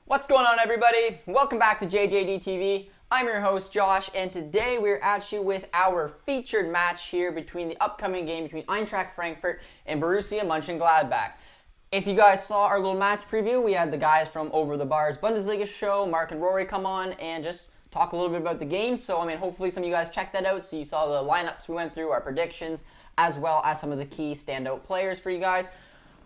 What's going on, everybody? Welcome back to JJD TV. I'm your host, Josh, and today we're at you with our featured match here between the upcoming game between Eintracht Frankfurt and Borussia Mönchengladbach. If you guys saw our little match preview, we had the guys from Over the Bar's Bundesliga show, Mark and Rory, come on and just talk a little bit about the game. So, hopefully some of you guys checked that out. So you saw the lineups we went through, our predictions, as well as some of the key standout players for you guys.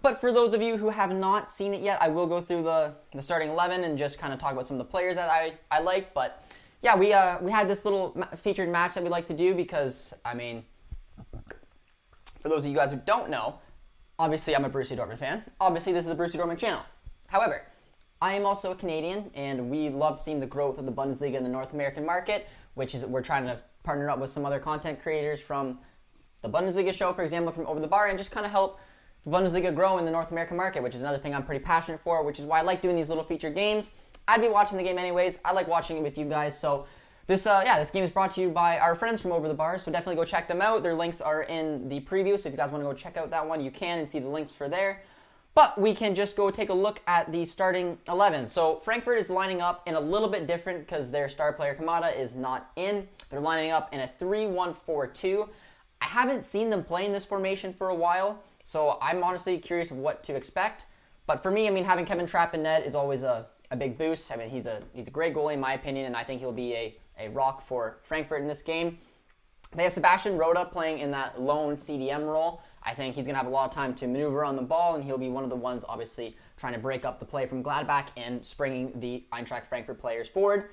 But for those of you who have not seen it yet, I will go through the starting 11 and just kind of talk about some of the players that I like. But yeah, we had this little featured match that we like to do because, for those of you guys who don't know, obviously I'm a Borussia Dortmund fan. Obviously this is a Borussia Dortmund channel. However, I am also a Canadian, and we love seeing the growth of the Bundesliga in the North American market, which is we're trying to partner up with some other content creators from the Bundesliga show, for example, from Over the Bar, and just kind of help the Bundesliga grow in the North American market, which is another thing I'm pretty passionate for, which is why I like doing these little featured games. I'd be watching the game anyways. I like watching it with you guys. So this game is brought to you by our friends from Over the Bar, so definitely go check them out. Their links are in the preview, so if you guys want to go check out that one, you can and see the links for there. But we can just go take a look at the starting 11. So Frankfurt is lining up in a little bit different because their star player Kamada is not in. They're lining up in a 3-1-4-2. I haven't seen them play in this formation for a while, so I'm honestly curious of what to expect. But for me, having Kevin Trapp in net is always a big boost. He's a great goalie in my opinion, and I think he'll be a rock for Frankfurt in this game. They have Sebastian Rode playing in that lone CDM role. I think he's going to have a lot of time to maneuver on the ball, and he'll be one of the ones obviously trying to break up the play from Gladbach and springing the Eintracht Frankfurt players forward.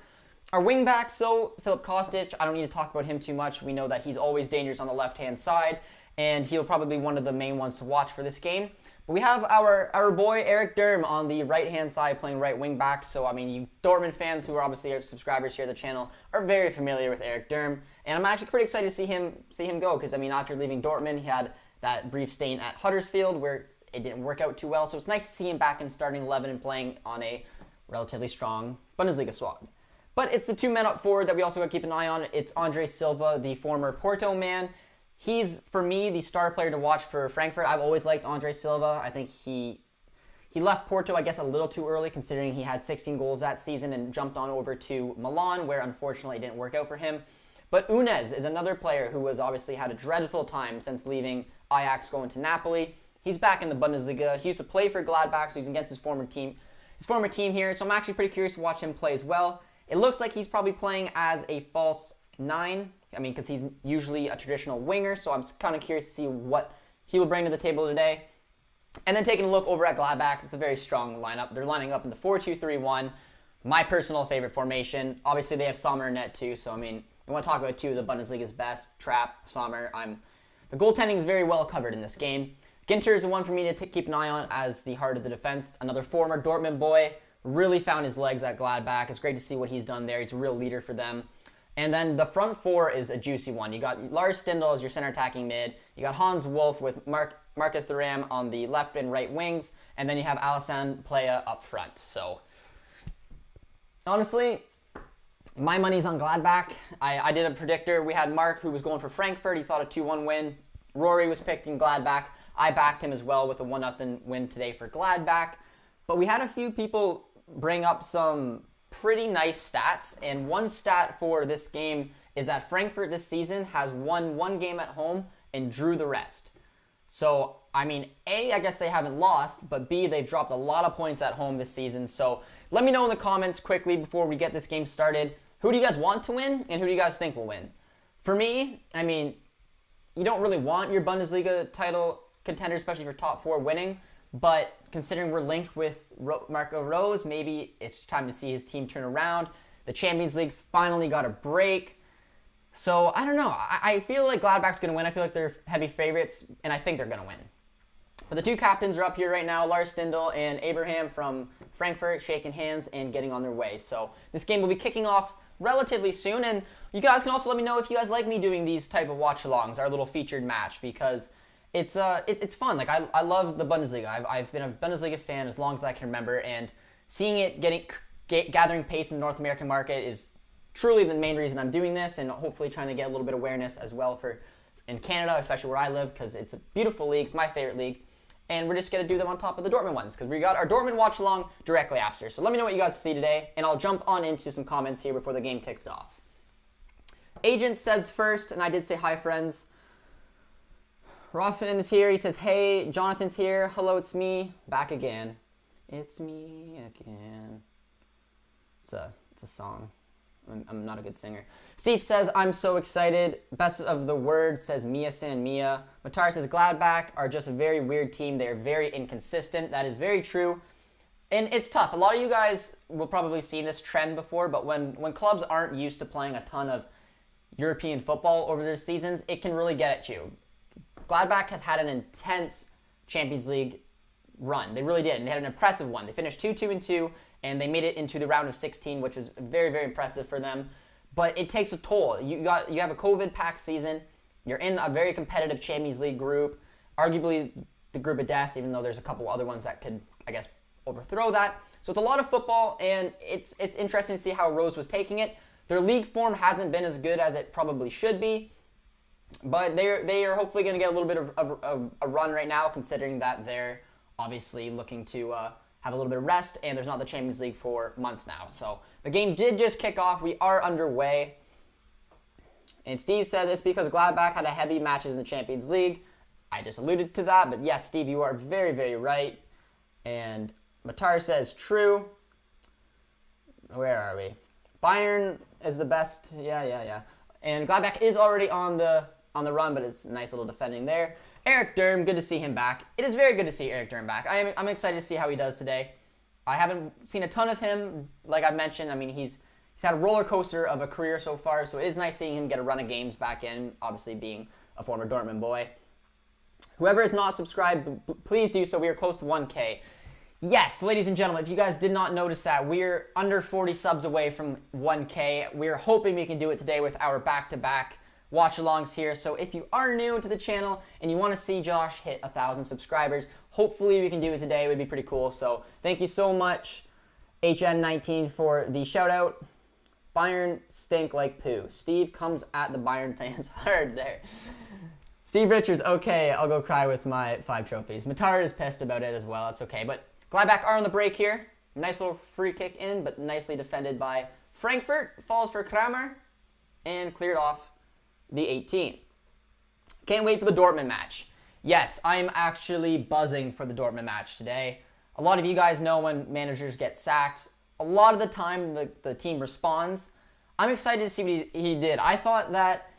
Our wingbacks, so Filip Kostic, I don't need to talk about him too much. We know that he's always dangerous on the left-hand side, and he'll probably be one of the main ones to watch for this game. But we have our boy Eric Durm on the right-hand side playing right wing back. So, you Dortmund fans who are obviously our subscribers here at the channel are very familiar with Eric Durm. And I'm actually pretty excited to see him go because, after leaving Dortmund, he had that brief stint at Huddersfield where it didn't work out too well. So it's nice to see him back in starting 11 and playing on a relatively strong Bundesliga squad. But it's the two men up forward that we also got to keep an eye on. It's Andre Silva, the former Porto man. He's, for me, the star player to watch for Frankfurt. I've always liked Andre Silva. I think he left Porto, I guess, a little too early, considering he had 16 goals that season and jumped on over to Milan, where unfortunately it didn't work out for him. But Unez is another player who has obviously had a dreadful time since leaving Ajax going to Napoli. He's back in the Bundesliga. He used to play for Gladbach, so he's against his former team here. So I'm actually pretty curious to watch him play as well. It looks like he's probably playing as a false 9. Because he's usually a traditional winger, so I'm kind of curious to see what he will bring to the table today. And then taking a look over at Gladbach, it's a very strong lineup. They're lining up in the 4-2-3-1, my personal favorite formation. Obviously, they have Sommer in net too, so we want to talk about two of the Bundesliga's best, Trapp, Sommer. The goaltending is very well covered in this game. Ginter is the one for me to keep an eye on as the heart of the defense. Another former Dortmund boy, really found his legs at Gladbach. It's great to see what he's done there. He's a real leader for them. And then the front four is a juicy one. You got Lars Stindl as your center attacking mid. You got Hans Wolf with Marcus Thuram on the left and right wings. And then you have Alassane Playa up front. So, honestly, my money's on Gladbach. I did a predictor. We had Mark, who was going for Frankfurt. He thought a 2-1 win. Rory was picking Gladbach. I backed him as well with a 1-0 win today for Gladbach. But we had a few people bring up some pretty nice stats, and one stat for this game is that Frankfurt this season has won one game at home and drew the rest. So, A, I guess they haven't lost, but B, they've dropped a lot of points at home this season. So, let me know in the comments quickly before we get this game started, who do you guys want to win, and who do you guys think will win? For me, you don't really want your Bundesliga title contender, especially for top 4 winning, but considering we're linked with Marco Rose, maybe it's time to see his team turn around. The Champions League's finally got a break. So, I don't know. I feel like Gladbach's going to win. I feel like they're heavy favorites, and I think they're going to win. But the two captains are up here right now, Lars Stindl and Abraham from Frankfurt, shaking hands and getting on their way. So, this game will be kicking off relatively soon, and you guys can also let me know if you guys like me doing these type of watch-alongs, our little featured match, because it's fun. I love the Bundesliga. I've been a Bundesliga fan as long as I can remember, and seeing it gathering pace in the North American market is truly the main reason I'm doing this, and hopefully trying to get a little bit of awareness as well in Canada, especially where I live, because it's a beautiful league. It's my favorite league. and we're just going to do them on top of the Dortmund ones because we got our Dortmund watch along directly after. So let me know what you guys see today, and I'll jump on into some comments here before the game kicks off. Agent says first, and I did say hi, friends. Ruffin is here. He says, hey. Jonathan's here. Hello, it's me. Back again. It's me again. It's a song. I'm not a good singer. Steve says, I'm so excited. Best of the word, says Mia San Mia. Matar says, Gladbach are just a very weird team. They're very inconsistent. That is very true. And it's tough. A lot of you guys will probably see this trend before, but when clubs aren't used to playing a ton of European football over the seasons, it can really get at you. Gladbach has had an intense Champions League run. They really did, and they had an impressive one. They finished 2-2-2, and they made it into the round of 16, which was very, very impressive for them. But it takes a toll. You have a COVID-packed season. You're in a very competitive Champions League group, arguably the group of death, even though there's a couple other ones that could, I guess, overthrow that. So it's a lot of football, and it's interesting to see how Rose was taking it. Their league form hasn't been as good as it probably should be. But they are hopefully going to get a little bit of a run right now, considering that they're obviously looking to have a little bit of rest, and there's not the Champions League for months now. So the game did just kick off. We are underway. And Steve says it's because Gladbach had a heavy matches in the Champions League. I just alluded to that, but yes, Steve, you are very, very right. And Matar says true. Where are we? Bayern is the best. Yeah. And Gladbach is already on the run, but it's a nice little defending there. Eric Durm, good to see him back. It is very good to see Eric Durm back. I'm excited to see how he does today. I haven't seen a ton of him, like I mentioned. I mean, he's had a roller coaster of a career so far, so it is nice seeing him get a run of games back in, obviously being a former Dortmund boy. Whoever is not subscribed, please do so. We are close to 1K. Yes, ladies and gentlemen, if you guys did not notice that, we're under 40 subs away from 1K. We're hoping we can do it today with our back-to-back watch-alongs here. So if you are new to the channel and you want to see Josh hit 1,000 subscribers, hopefully we can do it today. It would be pretty cool. So thank you so much, HN19, for the shout-out. Bayern stink like poo. Steve comes at the Bayern fans hard there. Steve Richards, okay, I'll go cry with my 5 trophies. Matar is pissed about it as well. That's okay. But Gladbach are on the break here. Nice little free kick in, but nicely defended by Frankfurt. Falls for Kramer and cleared off the 18. Can't wait for the Dortmund match. Yes, I'm actually buzzing for the Dortmund match today. A lot of you guys know when managers get sacked, a lot of the time the team responds. I'm excited to see what he did. I thought that,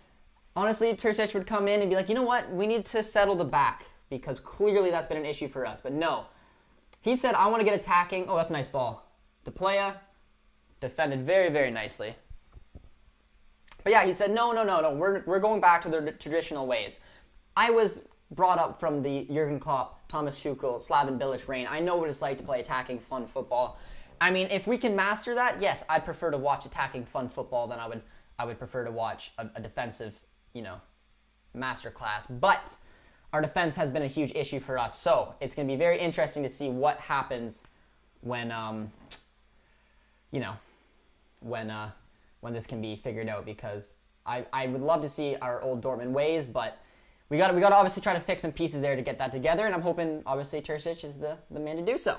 honestly, Terzic would come in and be like, you know what, we need to settle the back because clearly that's been an issue for us. But no. He said, I want to get attacking. Oh, that's a nice ball. De Playa defended very, very nicely. But yeah, he said, no, we're going back to the traditional ways. I was brought up from the Jurgen Klopp, Thomas Tuchel, Slaven Bilic reign. I know what it's like to play attacking, fun football. I mean, if we can master that, yes, I'd prefer to watch attacking, fun football than I would prefer to watch a defensive, masterclass. But our defense has been a huge issue for us, so it's going to be very interesting to see what happens when, when this can be figured out. Because I would love to see our old Dortmund ways, but we got to obviously try to fix some pieces there to get that together, and I'm hoping obviously Terzic is the man to do so.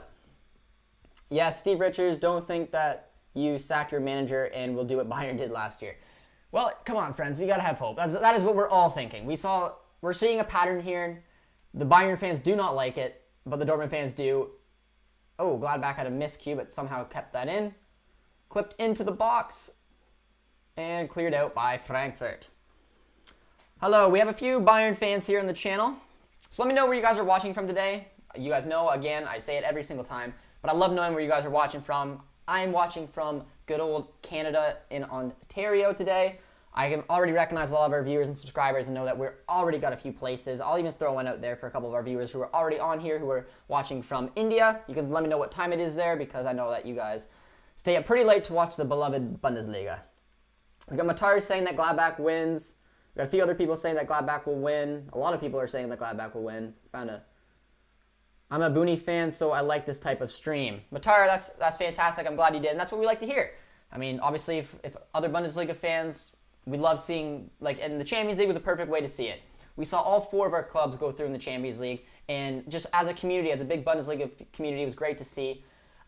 Yeah, Steve Richards, don't think that you sacked your manager and will do what Bayern did last year. Well, come on, friends, we got to have hope. That is what we're all thinking. We're seeing a pattern here. The Bayern fans do not like it, but the Dortmund fans do. Oh, Gladbach had a miscue, but somehow kept that in. Clipped into the box and cleared out by Frankfurt. Hello, we have a few Bayern fans here on the channel. So let me know where you guys are watching from today. You guys know, again, I say it every single time, but I love knowing where you guys are watching from. I am watching from good old Canada in Ontario today. I can already recognize a lot of our viewers and subscribers and know that we're already got a few places. I'll even throw one out there for a couple of our viewers who are already on here who are watching from India. You can let me know what time it is there because I know that you guys stay up pretty late to watch the beloved Bundesliga. We got Matari saying that Gladbach wins. We got a few other people saying that Gladbach will win. A lot of people are saying that Gladbach will win. I'm a Booney fan, so I like this type of stream. Matar, that's fantastic. I'm glad you did, and that's what we like to hear. I mean, obviously, if other Bundesliga fans, we love seeing, and the Champions League was a perfect way to see it. We saw all 4 of our clubs go through in the Champions League, and just as a community, as a big Bundesliga community, it was great to see.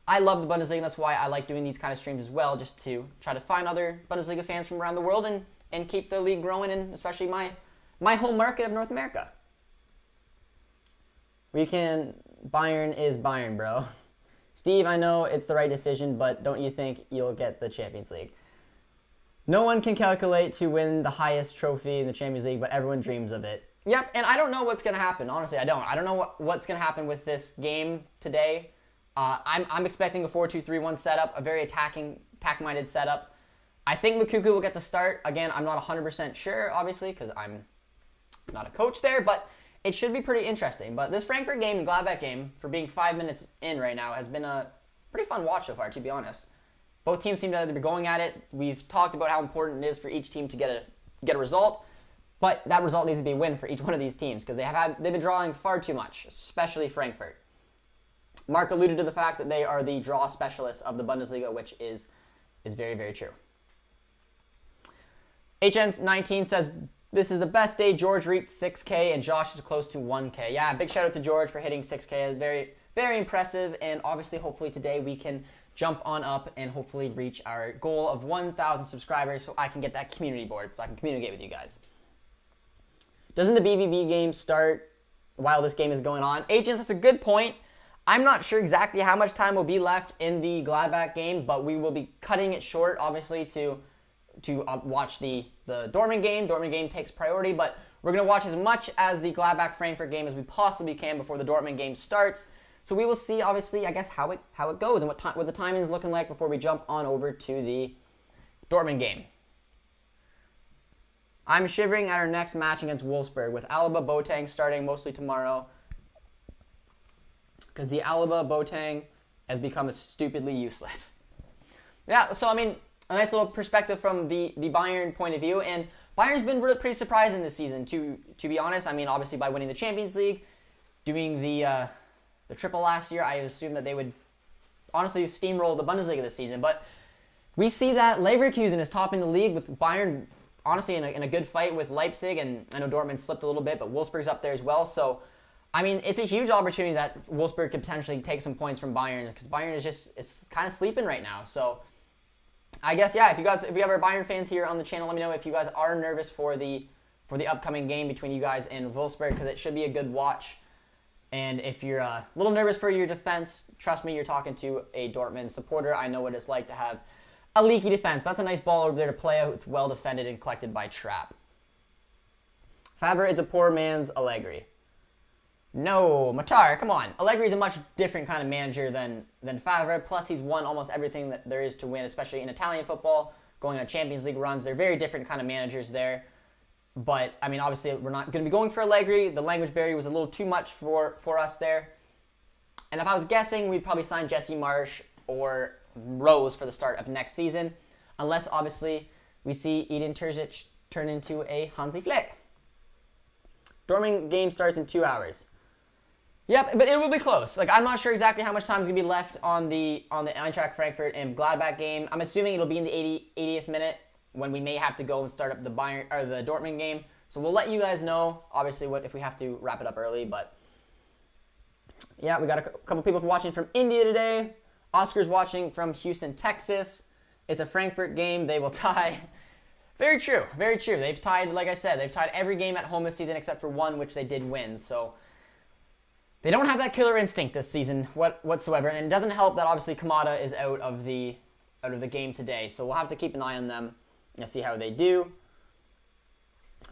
I love the Bundesliga, and that's why I like doing these kind of streams as well, just to try to find other Bundesliga fans from around the world and keep the league growing, and especially my home market of North America. Bayern is Bayern, bro. Steve, I know it's the right decision, but don't you think you'll get the Champions League? No one can calculate to win the highest trophy in the Champions League, but everyone dreams of it. Yep, and I don't know what's going to happen. Honestly, I don't. I don't know what's going to happen with this game today. I'm expecting a 4-2-3-1 setup, a very attack-minded setup. I think Lukaku will get the start. Again, I'm not 100% sure, obviously, because I'm not a coach there, but it should be pretty interesting. But this Frankfurt game and Gladbach game, for being 5 minutes in right now, has been a pretty fun watch so far, to be honest. Both teams seem to be going at it. We've talked about how important it is for each team to get a result, but that result needs to be a win for each one of these teams because they've been drawing far too much, especially Frankfurt. Mark alluded to the fact that they are the draw specialists of the Bundesliga, which is very, very true. HN19 says, this is the best day. George reached 6K and Josh is close to 1K. Yeah, big shout out to George for hitting 6K. Very, very impressive. And obviously, hopefully today we can jump on up and hopefully reach our goal of 1,000 subscribers so I can get that community board so I can communicate with you guys. Doesn't the BVB game start while this game is going on? Agents, that's a good point. I'm not sure exactly how much time will be left in the Gladbach game, but we will be cutting it short, obviously, to watch the Dortmund game. Dortmund game takes priority, but we're going to watch as much as the Gladbach-Frankfurt game as we possibly can before the Dortmund game starts. So we will see, obviously, I guess, how it goes and what the timing is looking like before we jump on over to the Dortmund game. I'm shivering at our next match against Wolfsburg with Alaba Boateng starting mostly tomorrow because the Alaba Boateng has become stupidly useless. Yeah, so I mean, a nice little perspective from the Bayern point of view, and Bayern's been really pretty surprising this season, to be honest. I mean, obviously by winning the Champions League, doing the triple last year, I assumed that they would honestly steamroll the Bundesliga this season. But we see that Leverkusen is topping the league with Bayern, honestly, in a good fight with Leipzig, and I know Dortmund slipped a little bit, but Wolfsburg's up there as well. So, I mean, it's a huge opportunity that Wolfsburg could potentially take some points from Bayern because Bayern is kind of sleeping right now. So, I guess, yeah, if you have our Bayern fans here on the channel, let me know if you guys are nervous for the upcoming game between you guys and Wolfsburg because it should be a good watch. And if you're a little nervous for your defense, trust me, you're talking to a Dortmund supporter. I know what it's like to have a leaky defense. But that's a nice ball over there to play out. It's well defended and collected by Trapp. Faber is a poor man's Allegri. No, Matar, come on. Allegri is a much different kind of manager than Faber. Plus, he's won almost everything that there is to win, especially in Italian football, going on Champions League runs. They're very different kind of managers there. But, I mean, obviously, we're not going to be going for Allegri. The language barrier was a little too much for us there. And if I was guessing, we'd probably sign Jesse Marsch or Rose for the start of next season. Unless, obviously, we see Edin Terzic turn into a Hansi Flick. Dortmund game starts in 2 hours. Yep, but it will be close. Like, I'm not sure exactly how much time is going to be left on the Eintracht Frankfurt and Gladbach game. I'm assuming it'll be in the 80th minute, when we may have to go and start up the Dortmund game. So we'll let you guys know, obviously, if we have to wrap it up early. But yeah, we got a couple people watching from India today. Oscar's watching from Houston, Texas. It's a Frankfurt game. They will tie. Very true. Very true. They've tied, like I said, they've tied every game at home this season except for one, which they did win. So they don't have that killer instinct this season whatsoever. And it doesn't help that, obviously, Kamada is out of the game today. So we'll have to keep an eye on them. You'll see how they do.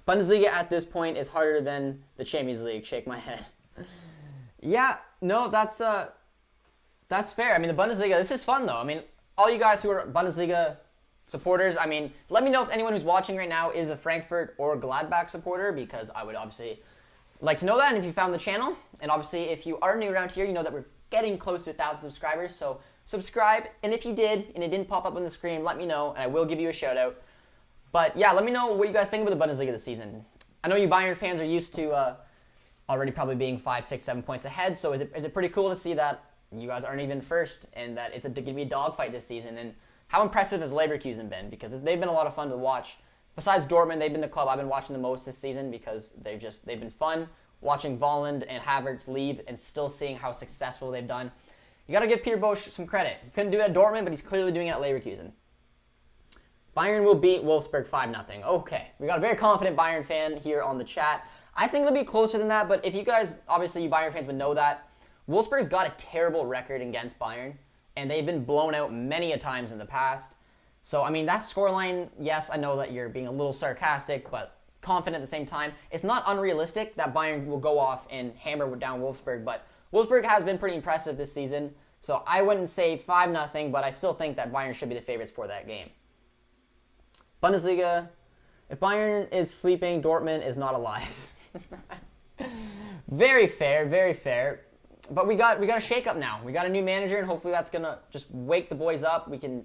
Bundesliga at this point is harder than the Champions League. Shake my head. Yeah, no, that's fair. I mean, the Bundesliga, this is fun, though. I mean, all you guys who are Bundesliga supporters, I mean, let me know if anyone who's watching right now is a Frankfurt or Gladbach supporter, because I would obviously like to know that, and if you found the channel. And obviously, if you are new around here, you know that we're getting close to 1,000 subscribers, so subscribe. And if you did, and it didn't pop up on the screen, let me know, and I will give you a shout-out. But yeah, let me know what you guys think about the Bundesliga this season. I know you Bayern fans are used to already probably being 5, 6, 7 points ahead. So is it pretty cool to see that you guys aren't even first and that it's going to be a dogfight this season? And how impressive has Leverkusen been? Because they've been a lot of fun to watch besides Dortmund, they've been the club I've been watching the most this season because they've been fun. Watching Volland and Havertz leave and still seeing how successful they've done. You got to give Peter Bosz some credit. He couldn't do it at Dortmund, but he's clearly doing it at Leverkusen. Bayern will beat Wolfsburg 5-0. Okay, we got a very confident Bayern fan here on the chat. I think it'll be closer than that, but if you guys, obviously you Bayern fans would know that, Wolfsburg's got a terrible record against Bayern, and they've been blown out many a times in the past. So, I mean, that scoreline, yes, I know that you're being a little sarcastic, but confident at the same time. It's not unrealistic that Bayern will go off and hammer down Wolfsburg, but Wolfsburg has been pretty impressive this season, so I wouldn't say 5-0, but I still think that Bayern should be the favorites for that game. Bundesliga, if Bayern is sleeping, Dortmund is not alive. Very fair, very fair. But we got a shake-up now. We got a new manager, and hopefully that's going to just wake the boys up. We can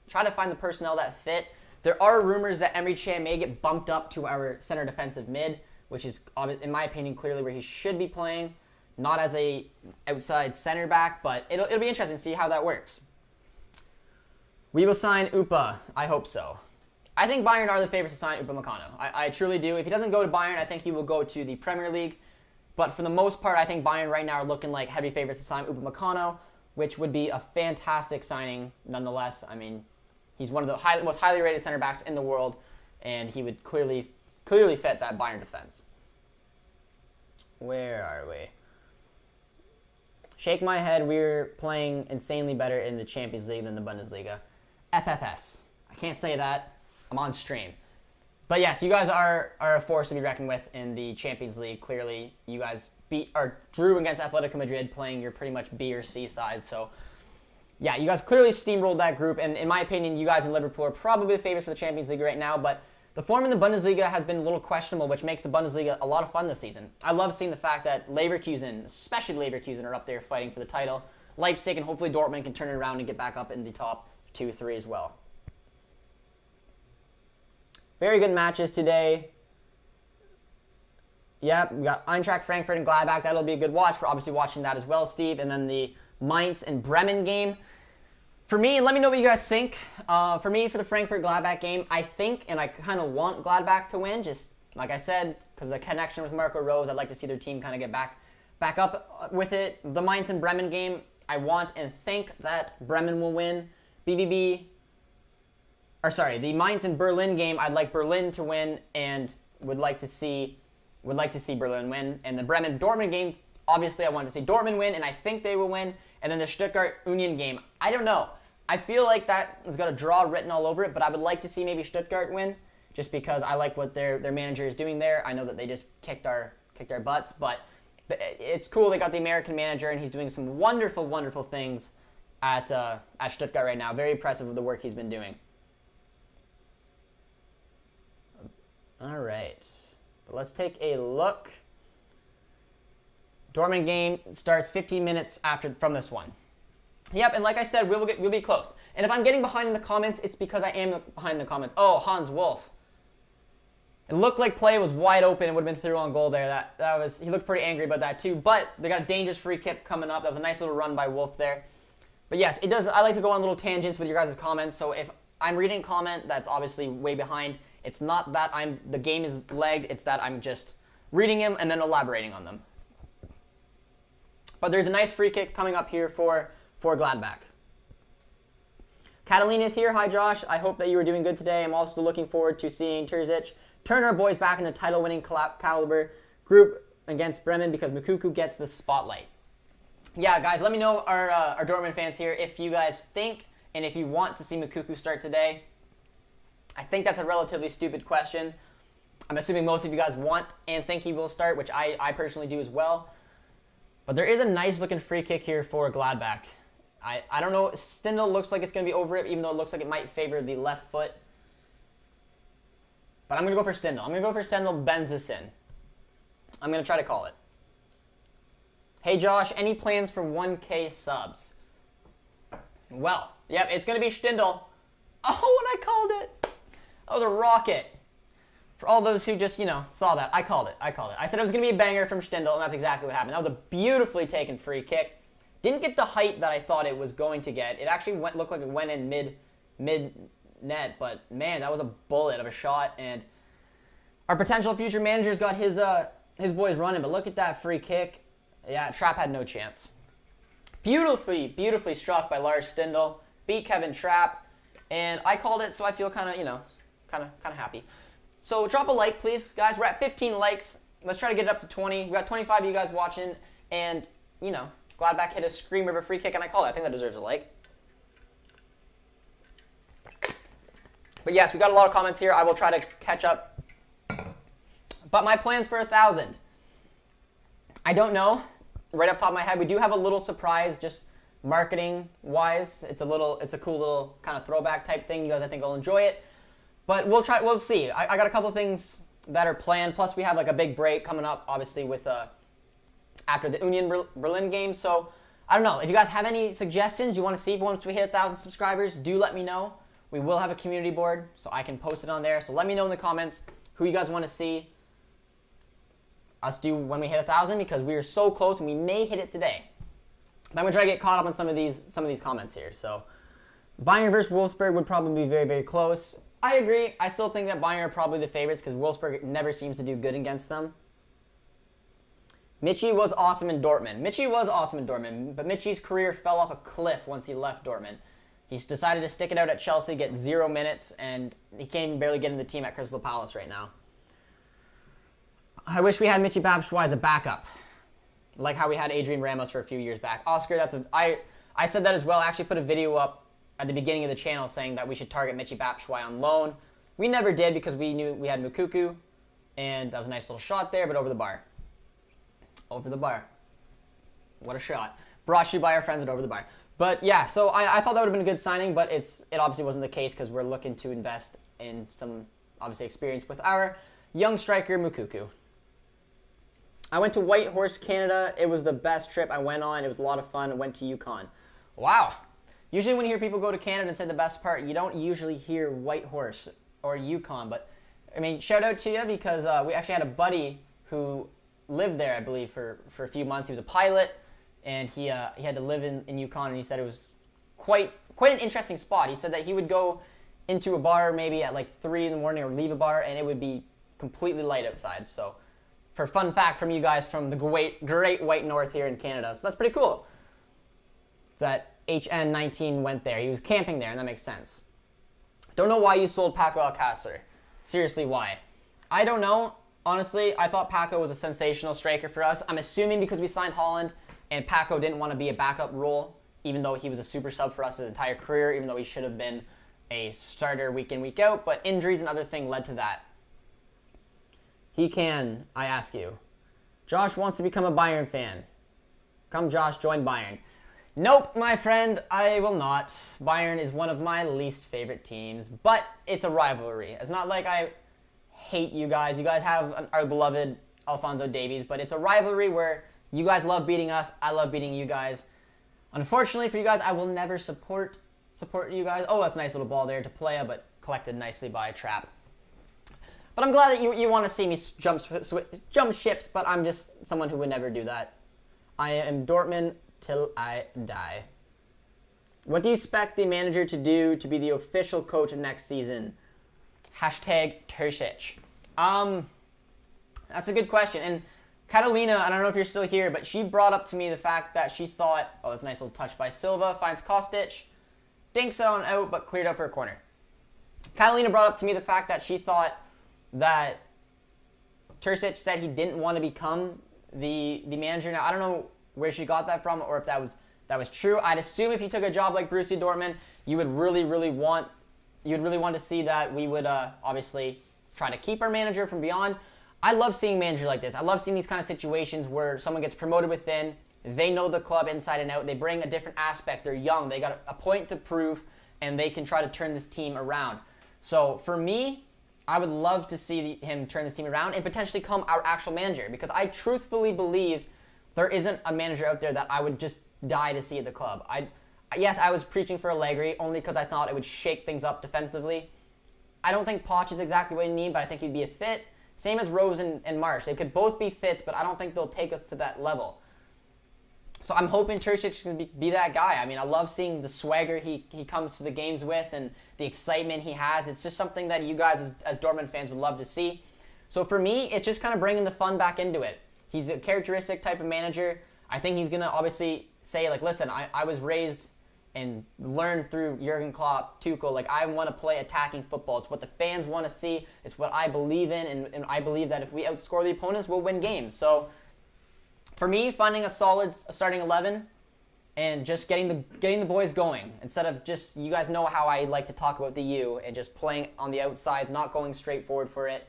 try to find the personnel that fit. There are rumors that Emre Can may get bumped up to our center defensive mid, which is, in my opinion, clearly where he should be playing. Not as a outside center back, but it'll be interesting to see how that works. We will sign Upa. I hope so. I think Bayern are the favorites to sign Upamecano. I truly do. If he doesn't go to Bayern, I think he will go to the Premier League. But for the most part, I think Bayern right now are looking like heavy favorites to sign Upamecano, which would be a fantastic signing nonetheless. I mean, he's one of the most highly rated center backs in the world, and he would clearly fit that Bayern defense. Where are we? Shake my head, we're playing insanely better in the Champions League than the Bundesliga. FFS. I can't say that. I'm on stream. But yes, you guys are a force to be reckoned with in the Champions League. Clearly, you guys drew against Atletico Madrid playing your pretty much B or C side. So, yeah, you guys clearly steamrolled that group. And in my opinion, you guys in Liverpool are probably the favorites for the Champions League right now. But the form in the Bundesliga has been a little questionable, which makes the Bundesliga a lot of fun this season. I love seeing the fact that Leverkusen, especially Leverkusen, are up there fighting for the title. Leipzig and hopefully Dortmund can turn it around and get back up in the top 2-3 as well. Very good matches today. Yep, we got Eintracht, Frankfurt, and Gladbach. That'll be a good watch. We're obviously watching that as well, Steve. And then the Mainz and Bremen game. For me, let me know what you guys think. For me, for the Frankfurt-Gladbach game, I think, and I kind of want Gladbach to win, just like I said, because of the connection with Marco Rose, I'd like to see their team kind of get back up with it. The Mainz and Bremen game, I want and think that Bremen will win. The Mainz and Berlin game, I'd like Berlin to win and would like to see Berlin win. And the Bremen-Dortmund game, obviously I want to see Dortmund win, and I think they will win. And then the Stuttgart-Union game, I don't know. I feel like that has got a draw written all over it, but I would like to see maybe Stuttgart win, just because I like what their manager is doing there. I know that they just kicked our butts, but it's cool. They got the American manager, and he's doing some wonderful, wonderful things at Stuttgart right now. Very impressive with the work he's been doing. All right, but let's take a look. Dortmund game starts 15 minutes from this one. Yep, and like I said, we'll be close. And if I'm getting behind in the comments, it's because I am behind in the comments. Oh, Hans Wolf. It looked like play was wide open and would have been through on goal there. He looked pretty angry about that too. But they got a dangerous free kick coming up. That was a nice little run by Wolf there. But yes, it does. I like to go on little tangents with your guys' comments. So if I'm reading a comment that's obviously way behind, it's not that the game is lagged. It's that I'm just reading them and then elaborating on them. But there's a nice free kick coming up here for Gladbach. Catalina's here. Hi, Josh. I hope that you were doing good today. I'm also looking forward to seeing Terzic turn our boys back into title-winning caliber group against Bremen because Moukoko gets the spotlight. Yeah, guys, let me know, our Dortmund fans here, if you guys think and if you want to see Moukoko start today. I think that's a relatively stupid question. I'm assuming most of you guys want and think he will start, which I personally do as well. But there is a nice-looking free kick here for Gladbach. I don't know. Stindl looks like it's going to be over it, even though it looks like it might favor the left foot. But I'm going to go for Stindl. I'm going to go for Stindl bends this in. I'm going to try to call it. Hey, Josh, any plans for 1K subs? Well, yep, it's going to be Stindl. Oh, and I called it. That was a rocket. For all those who just, saw that, I called it. I said it was going to be a banger from Stindl, and that's exactly what happened. That was a beautifully taken free kick. Didn't get the height that I thought it was going to get. It actually looked like it went in net, but man, that was a bullet of a shot, and our potential future manager's got his boys running, but look at that free kick. Yeah, Trapp had no chance. Beautifully struck by Lars Stindl, beat Kevin Trapp, and I called it, so I feel kind of happy. So drop a like, please, guys. We're at 15 likes. Let's try to get it up to 20. We got 25 of you guys watching, and Gladbach hit a screamer of a free kick, and I called it. I think that deserves a like. But yes, we got a lot of comments here. I will try to catch up. But my plans for 1,000. I don't know. Right off the top of my head, we do have a little surprise, just marketing-wise. It's a cool little kind of throwback type thing. You guys, I think, will enjoy it. But we'll see. I got a couple things that are planned. Plus, we have like a big break coming up, obviously, with after the Union Berlin game. So, I don't know. If you guys have any suggestions you want to see once we hit 1,000 subscribers, do let me know. We will have a community board, so I can post it on there. So let me know in the comments who you guys want to see us do when we hit 1,000, because we are so close and we may hit it today. But I'm gonna try to get caught up on some of these comments here. So Bayern versus Wolfsburg would probably be very close. I agree. I still think that Bayern are probably the favorites because Wolfsburg never seems to do good against them. Michy was awesome in Dortmund. But Michy's career fell off a cliff once he left Dortmund. He's decided to stick it out at Chelsea, get 0 minutes, and he can't even barely get in the team at Crystal Palace right now. I wish we had Michy Batshuayi as a backup, like how we had Adrian Ramos for a few years back. Oscar, I said that as well. I actually put a video up at the beginning of the channel saying that we should target Michy Batshuayi on loan. We never did because we knew we had Mukuku, and that was a nice little shot there, but over the bar. Over the bar. What a shot. Brought to you by our friends at Over the Bar. But yeah, so I thought that would have been a good signing, but it obviously wasn't the case because we're looking to invest in some, obviously, experience with our young striker, Mukuku. I went to Whitehorse, Canada. It was the best trip I went on. It was a lot of fun. I went to Yukon. Wow. Usually when you hear people go to Canada and say the best part, you don't usually hear Whitehorse or Yukon. But, I mean, shout out to you because we actually had a buddy who lived there, I believe, for a few months. He was a pilot, and he had to live in Yukon, and he said it was quite an interesting spot. He said that he would go into a bar maybe at like 3 in the morning or leave a bar, and it would be completely light outside. So, for a fun fact from you guys from the great white north here in Canada. So that's pretty cool that HN19 went there. He was camping there, and that makes sense. Don't know why you sold Paco Alcácer. Seriously, why? I don't know. Honestly, I thought Paco was a sensational striker for us. I'm assuming because we signed Holland and Paco didn't want to be a backup role, even though he was a super sub for us his entire career, even though he should have been a starter week in, week out. But injuries and other things led to that. He can, I ask you. Josh wants to become a Bayern fan. Come, Josh, join Bayern. Nope, my friend, I will not. Bayern is one of my least favorite teams, but it's a rivalry. It's not like I hate you guys. You guys have our beloved Alphonso Davies, but it's a rivalry where you guys love beating us. I love beating you guys. Unfortunately for you guys, I will never support you guys. Oh, that's a nice little ball there to play, but collected nicely by Trapp. But I'm glad that you want to see me jump ships, but I'm just someone who would never do that. I am Dortmund till I die. What do you expect the manager to do to be the official coach of next season? Hashtag Terzic. That's a good question. And Catalina, I don't know if you're still here, but she brought up to me the fact that she thought, oh, that's a nice little touch by Silva, finds Kostic, dinks it on out, but cleared up for a corner. Catalina brought up to me the fact that she thought that Terzic said he didn't want to become the manager. Now, I don't know where she got that from or if that was true. I'd assume if you took a job like Borussia Dortmund, you would really want to see that we would obviously try to keep our manager from beyond. I love seeing managers like this. I love seeing these kind of situations where someone gets promoted within, they know the club inside and out, they bring a different aspect, they're young, they got a point to prove, and they can try to turn this team around. So for me, I would love to see him turn this team around and potentially become our actual manager, because I truthfully believe there isn't a manager out there that I would just die to see at the club. Yes, I was preaching for Allegri only because I thought it would shake things up defensively. I don't think Poch is exactly what you need, but I think he'd be a fit. Same as Rose and Marsh. They could both be fits, but I don't think they'll take us to that level. So I'm hoping Terzic can be that guy. I mean, I love seeing the swagger he comes to the games with and the excitement he has. It's just something that you guys as Dortmund fans would love to see. So for me, it's just kind of bringing the fun back into it. He's a characteristic type of manager. I think he's going to obviously say, like, listen, I was raised and learned through Jurgen Klopp, Tuchel. Like, I want to play attacking football. It's what the fans want to see. It's what I believe in, and I believe that if we outscore the opponents, we'll win games. So for me, finding a solid starting 11 and just getting the boys going instead of just, you guys know how I like to talk about the U and just playing on the outsides, not going straight forward for it.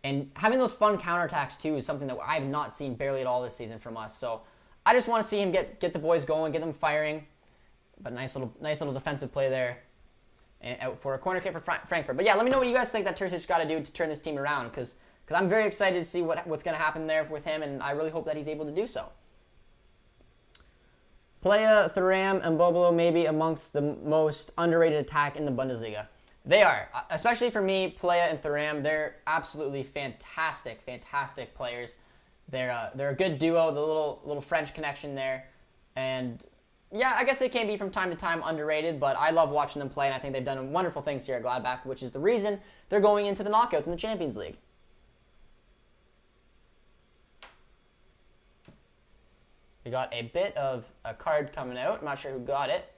And having those fun counterattacks too is something that I have not seen barely at all this season from us. So I just want to see him get the boys going, get them firing. But nice little defensive play there, and out for a corner kick for Frankfurt. But yeah, let me know what you guys think that Terzic got to do to turn this team around, because I'm very excited to see what's going to happen there with him, and I really hope that he's able to do so. Playa, Thuram, and Bobolo may be amongst the most underrated attack in the Bundesliga. They are, especially for me, Playa and Thuram. They're absolutely fantastic players. They're a good duo, the little French connection there, and yeah, I guess they can be from time to time underrated, but I love watching them play, and I think they've done wonderful things here at Gladbach, which is the reason they're going into the knockouts in the Champions League. We got a bit of a card coming out. I'm not sure who got it.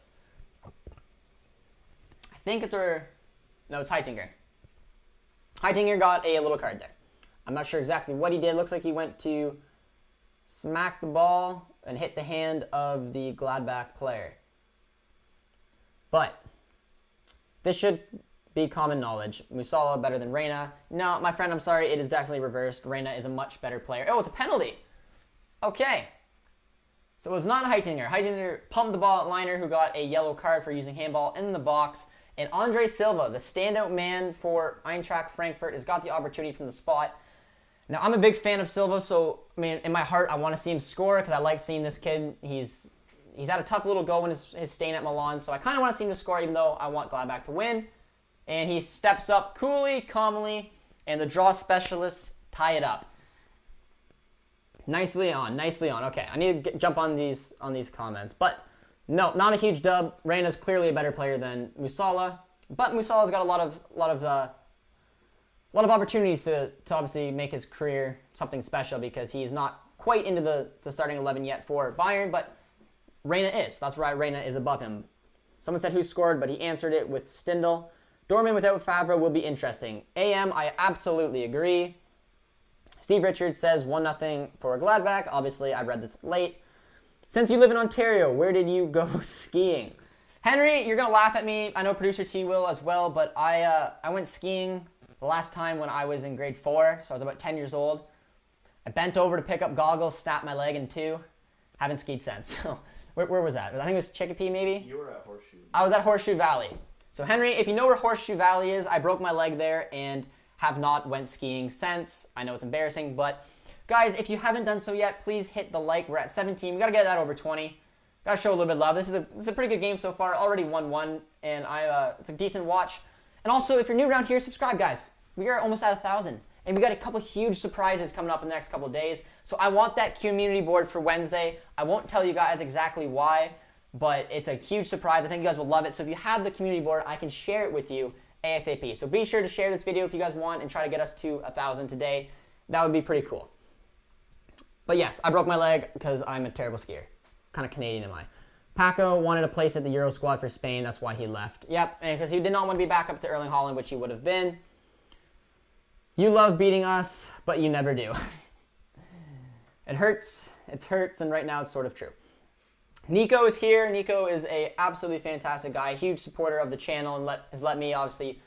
I think it's no, it's Heitinger. Heitinger got a little card there. I'm not sure exactly what he did. Looks like he went to smack the ball and hit the hand of the Gladbach player. But this should be common knowledge. Musala better than Reina. No, my friend, I'm sorry. It is definitely reversed. Reina is a much better player. Oh, it's a penalty. Okay. So it was not Heitinger. Heitinger pumped the ball at Liner, who got a yellow card for using handball in the box. And Andre Silva, the standout man for Eintracht Frankfurt, has got the opportunity from the spot. Now, I'm a big fan of Silva, so, I mean, in my heart, I want to see him score because I like seeing this kid. He's had a tough little go in his staying at Milan, so I kind of want to see him to score, even though I want Gladbach to win. And he steps up coolly, calmly, and the draw specialists tie it up. Nicely on. Okay, I need to jump on these comments. But, no, not a huge dub. Reina's clearly a better player than Musala, but Musala's got a lot of opportunities to obviously make his career something special because he's not quite into the starting 11 yet for Bayern, but Reina is. That's why Reina is above him. Someone said who scored, but he answered it with Stindl. Dortmund without Favre will be interesting. AM, I absolutely agree. Steve Richards says 1-0 for Gladbach. Obviously, I read this late. Since you live in Ontario, where did you go skiing? Henry, you're going to laugh at me. I know producer T will as well, but I went skiing the last time when I was in grade 4, so I was about 10 years old. I bent over to pick up goggles, snapped my leg in two. Haven't skied since. So where was that? I think it was Chicopee, maybe? You were at Horseshoe. I was at Horseshoe Valley. So Henry, if you know where Horseshoe Valley is, I broke my leg there and have not went skiing since. I know it's embarrassing, but guys, if you haven't done so yet, please hit the like. We're at 17. We got to get that over 20. Got to show a little bit of love. This is a pretty good game so far. Already 1-1, and it's a decent watch. And also, if you're new around here, subscribe, guys. We are almost at 1,000. And we got a couple huge surprises coming up in the next couple of days. So I want that community board for Wednesday. I won't tell you guys exactly why, but it's a huge surprise. I think you guys will love it. So if you have the community board, I can share it with you ASAP. So be sure to share this video if you guys want and try to get us to 1,000 today. That would be pretty cool. But yes, I broke my leg because I'm a terrible skier. Kind of Canadian am I. Paco wanted a place at the Euro squad for Spain. That's why he left. Yep, and because he did not want to be back up to Erling Haaland, which he would have been. You love beating us, but you never do. It hurts, and right now it's sort of true. Nico is here. Nico is a absolutely fantastic guy, huge supporter of the channel, and has let me obviously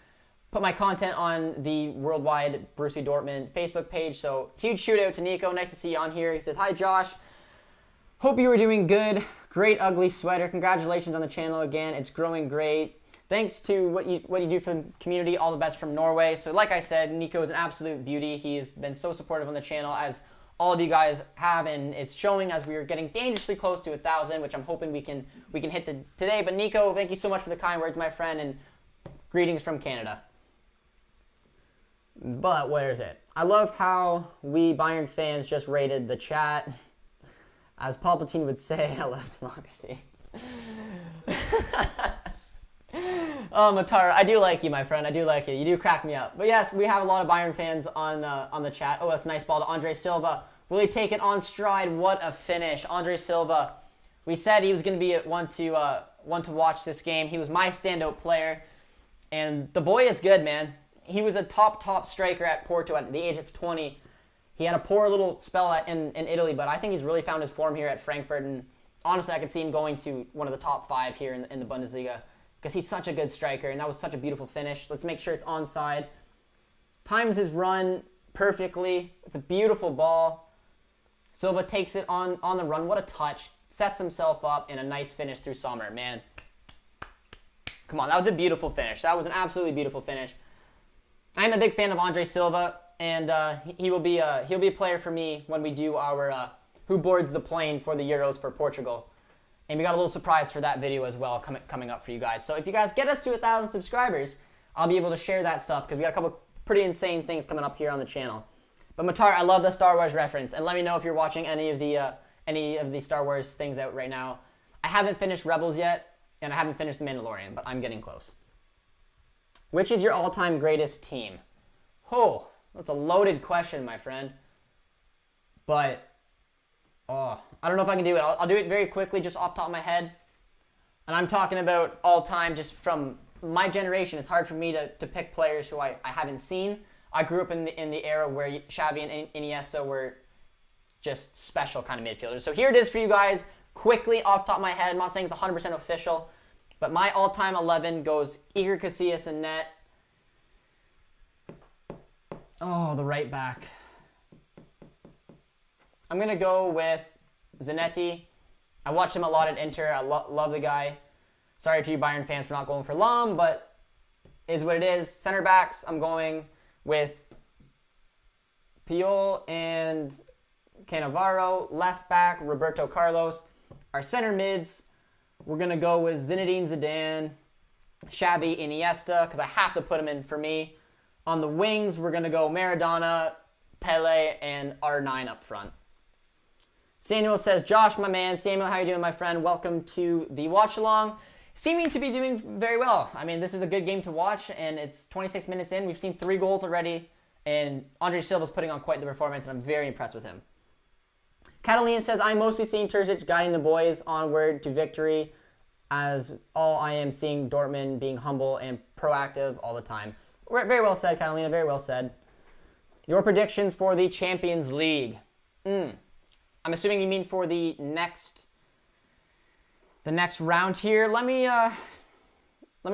put my content on the worldwide Borussia Dortmund Facebook page. So huge shout out to Nico. Nice to see you on here. He says, hi Josh. Hope you are doing good. Great ugly sweater. Congratulations on the channel again. It's growing great. Thanks to what you do for the community. All the best from Norway. So like I said, Nico is an absolute beauty. He has been so supportive on the channel, as all of you guys have, and it's showing as we are getting dangerously close to 1,000, which I'm hoping we can hit today. But Nico, thank you so much for the kind words, my friend, and greetings from Canada. But where is it? I love how we Bayern fans just rated the chat. As Palpatine would say, I love democracy. Oh, Matar, I do like you, my friend. I do like you. You do crack me up. But yes, we have a lot of Bayern fans on the chat. Oh, that's a nice ball to Andre Silva. Will he take it on stride? What a finish. Andre Silva, we said he was going to be one to watch this game. He was my standout player. And the boy is good, man. He was a top striker at Porto at the age of 20. He had a poor little spell in Italy, but I think he's really found his form here at Frankfurt. And honestly, I could see him going to one of the top 5 here in the Bundesliga because he's such a good striker, and that was such a beautiful finish. Let's make sure it's onside. Times his run perfectly. It's a beautiful ball. Silva takes it on the run. What a touch. Sets himself up in a nice finish through Sommer. Man, come on, that was a beautiful finish. That was an absolutely beautiful finish. I'm a big fan of Andre Silva, and he'll be a player for me when we do our Who Boards the Plane for the Euros for Portugal. And we got a little surprise for that video as well coming up for you guys. So if you guys get us to 1,000 subscribers, I'll be able to share that stuff because we got a couple pretty insane things coming up here on the channel. But Matar, I love the Star Wars reference, and let me know if you're watching any of the Star Wars things out right now. I haven't finished Rebels yet, and I haven't finished The Mandalorian, but I'm getting close. Which is your all-time greatest team? Oh, that's a loaded question, my friend. But, I don't know if I can do it. I'll do it very quickly, just off the top of my head. And I'm talking about all-time, just from my generation. It's hard for me to pick players who I haven't seen. I grew up in the era where Xavi and Iniesta were just special kind of midfielders. So here it is for you guys, quickly off the top of my head. I'm not saying it's 100% official, but my all-time 11 goes Iker Casillas in net. Oh, the right back. I'm going to go with Zanetti. I watched him a lot at Inter. I love the guy. Sorry to you Bayern fans for not going for Lam, but it is what it is. Center backs, I'm going with Puyol and Cannavaro. Left back, Roberto Carlos. Our center mids, we're going to go with Zinedine Zidane, Xavi, Iniesta, because I have to put him in for me. On the wings, we're going to go Maradona, Pele, and R9 up front. Samuel says, Josh, my man. Samuel, how you doing, my friend? Welcome to the watch-along. Seeming to be doing very well. I mean, this is a good game to watch, and it's 26 minutes in. We've seen 3 goals already, and Andre Silva's putting on quite the performance, and I'm very impressed with him. Catalina says, I'm mostly seeing Terzic guiding the boys onward to victory, as all I am seeing Dortmund being humble and proactive all the time. Very well said, Catalina. Very well said. Your predictions for the Champions League. I'm assuming you mean for the next round here. Let me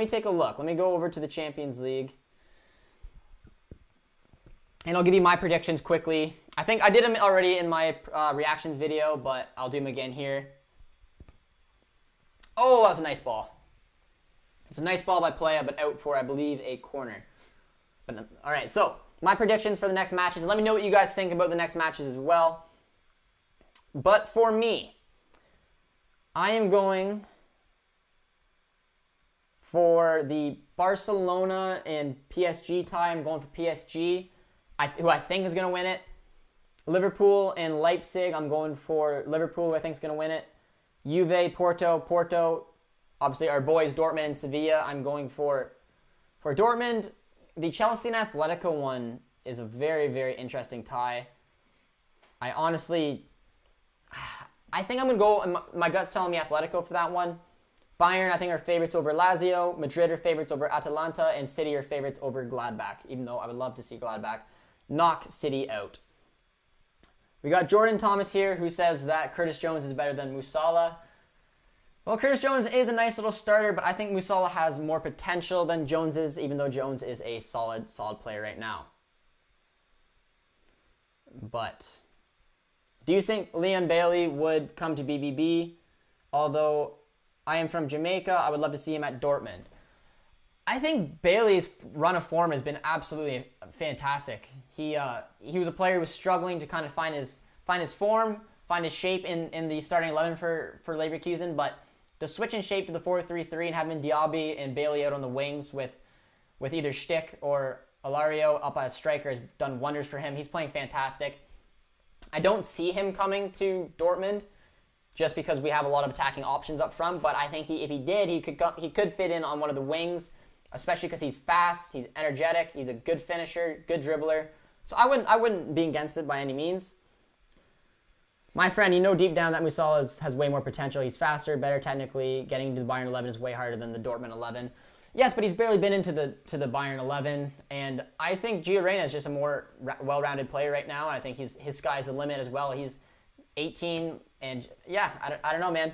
take a look. Let me go over to the Champions League, and I'll give you my predictions quickly. I think I did them already in my reactions video, but I'll do them again here. Oh, that's a nice ball. It's a nice ball by Playa, but out for, I believe, a corner. But all right, so my predictions for the next matches. And let me know what you guys think about the next matches as well. But for me, I am going for the Barcelona and PSG tie. I'm going for PSG, who I think is going to win it. Liverpool and Leipzig, I'm going for Liverpool, who I think is going to win it. Juve, Porto, obviously our boys Dortmund and Sevilla, I'm going for Dortmund. The Chelsea and Atletico one is a very, very interesting tie. I think I'm going to go, my gut's telling me Atletico for that one. Bayern, I think, are favorites over Lazio. Madrid are favorites over Atalanta. And City are favorites over Gladbach, even though I would love to see Gladbach knock City out. We got Jordan Thomas here, who says that Curtis Jones is better than Musala. Well, Curtis Jones is a nice little starter, but I think Musala has more potential than Jones is, even though Jones is a solid player right now. But do you think Leon Bailey would come to BVB? Although I am from Jamaica, I would love to see him at Dortmund. I think Bailey's run of form has been absolutely fantastic. He was a player who was struggling to kind of find his form, find his shape in the starting 11 for Leverkusen, but the switch in shape to the 4-3-3 and having Diaby and Bailey out on the wings with either Stick or Alario up as striker has done wonders for him. He's playing fantastic. I don't see him coming to Dortmund just because we have a lot of attacking options up front. But I think if he did, he could fit in on one of the wings, especially because he's fast, he's energetic, he's a good finisher, good dribbler. So I wouldn't be against it by any means. My friend, you know deep down that Musala has way more potential. He's faster, better technically. Getting to the Bayern 11 is way harder than the Dortmund 11. Yes, but he's barely been into the Bayern 11, and I think Gio Reyna is just a more well-rounded player right now, and I think his sky's the limit as well. He's 18, and yeah, I don't know, man.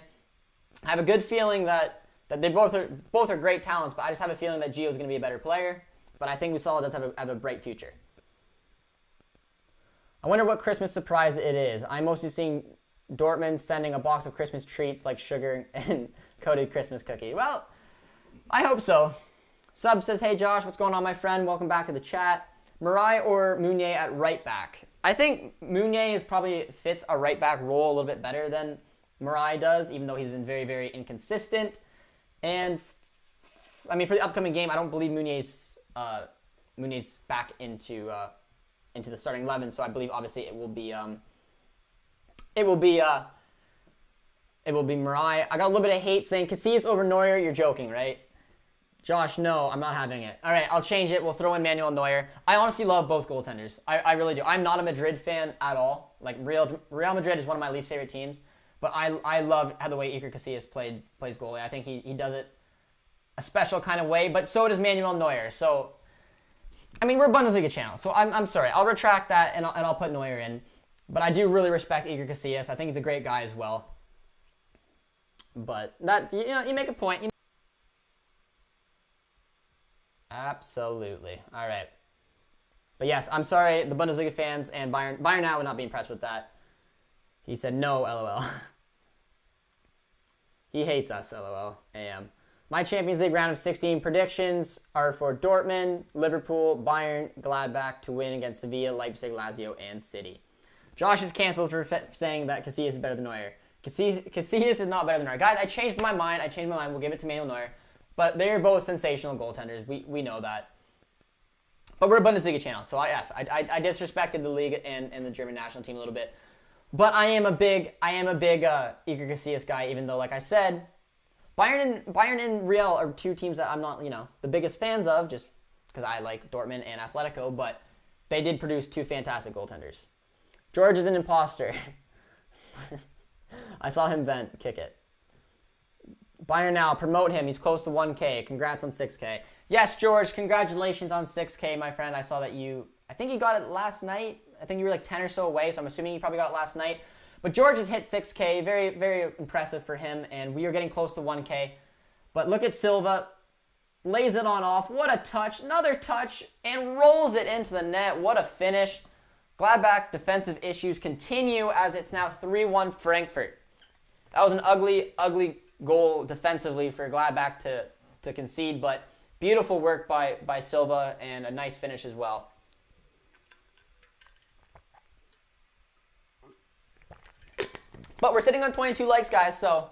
I have a good feeling that they both are great talents, but I just have a feeling that Gio's going to be a better player. But I think Musala does have a bright future. I wonder what Christmas surprise it is. I'm mostly seeing Dortmund sending a box of Christmas treats like sugar and coated Christmas cookie. Well, I hope so. Sub says, hey Josh, what's going on, my friend? Welcome back to the chat. Murai or Meunier at right back? I think Meunier probably fits a right back role a little bit better than Murai does, even though he's been very, very inconsistent. And I mean, for the upcoming game, I don't believe Meunier's back into the starting 11. So I believe obviously it will be Murai. I got a little bit of hate saying Casillas over Neuer. You're joking, right? Josh, no, I'm not having it. All right, I'll change it. We'll throw in Manuel Neuer. I honestly love both goaltenders. I really do. I'm not a Madrid fan at all. Like, Real Madrid is one of my least favorite teams. But I love how the way Iker Casillas plays goalie. I think he does it a special kind of way. But so does Manuel Neuer. So, I mean, we're a Bundesliga channel. So I'm sorry. I'll retract that and I'll put Neuer in. But I do really respect Iker Casillas. I think he's a great guy as well. But that, you make a point. Absolutely. All right. But yes, I'm sorry, the Bundesliga fans and Bayern now would not be impressed with that. He said no, LOL. He hates us, LOL. AM. My Champions League round of 16 predictions are for Dortmund, Liverpool, Bayern, Gladbach to win against Sevilla, Leipzig, Lazio, and City. Josh is canceled for saying that Casillas is better than Neuer. Casillas is not better than Neuer. Guys, I changed my mind. We'll give it to Manuel Neuer. But they're both sensational goaltenders. We know that. But we're a Bundesliga channel, so I disrespected the league and the German national team a little bit. But I am a big Iker Casillas guy, even though, like I said, Bayern and Real are two teams that I'm not, the biggest fans of, just because I like Dortmund and Atletico, but they did produce two fantastic goaltenders. George is an imposter. I saw him kick it. Bayern now, promote him. He's close to 1K. Congrats on 6K. Yes, George, congratulations on 6K, my friend. I saw that I think you got it last night. I think you were like 10 or so away, so I'm assuming you probably got it last night. But George has hit 6K. Very, very impressive for him, and we are getting close to 1K. But look at Silva. Lays it on off. What a touch. Another touch, and rolls it into the net. What a finish. Gladbach defensive issues continue as it's now 3-1 Frankfurt. That was an ugly, ugly goal defensively for Gladbach to concede, but beautiful work by Silva and a nice finish as well. But we're sitting on 22 likes, guys, so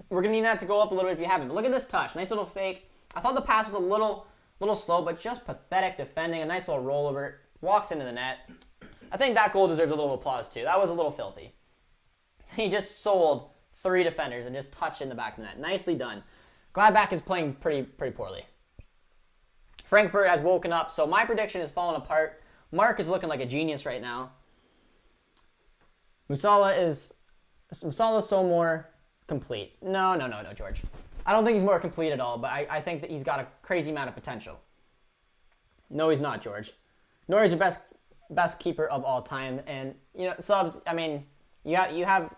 we're going to need that to go up a little bit if you haven't. But look at this touch. Nice little fake. I thought the pass was a little slow, but just pathetic defending. A nice little rollover. Walks into the net. I think that goal deserves a little applause, too. That was a little filthy. He just sold 3 defenders and just touched in the back of the net. Nicely done. Gladbach is playing pretty poorly. Frankfurt has woken up, so my prediction is falling apart. Mark is looking like a genius right now. Musala is so more complete. No, George. I don't think he's more complete at all, but I think that he's got a crazy amount of potential. No, he's not, George. Neuer's the best keeper of all time, and subs. I mean, you have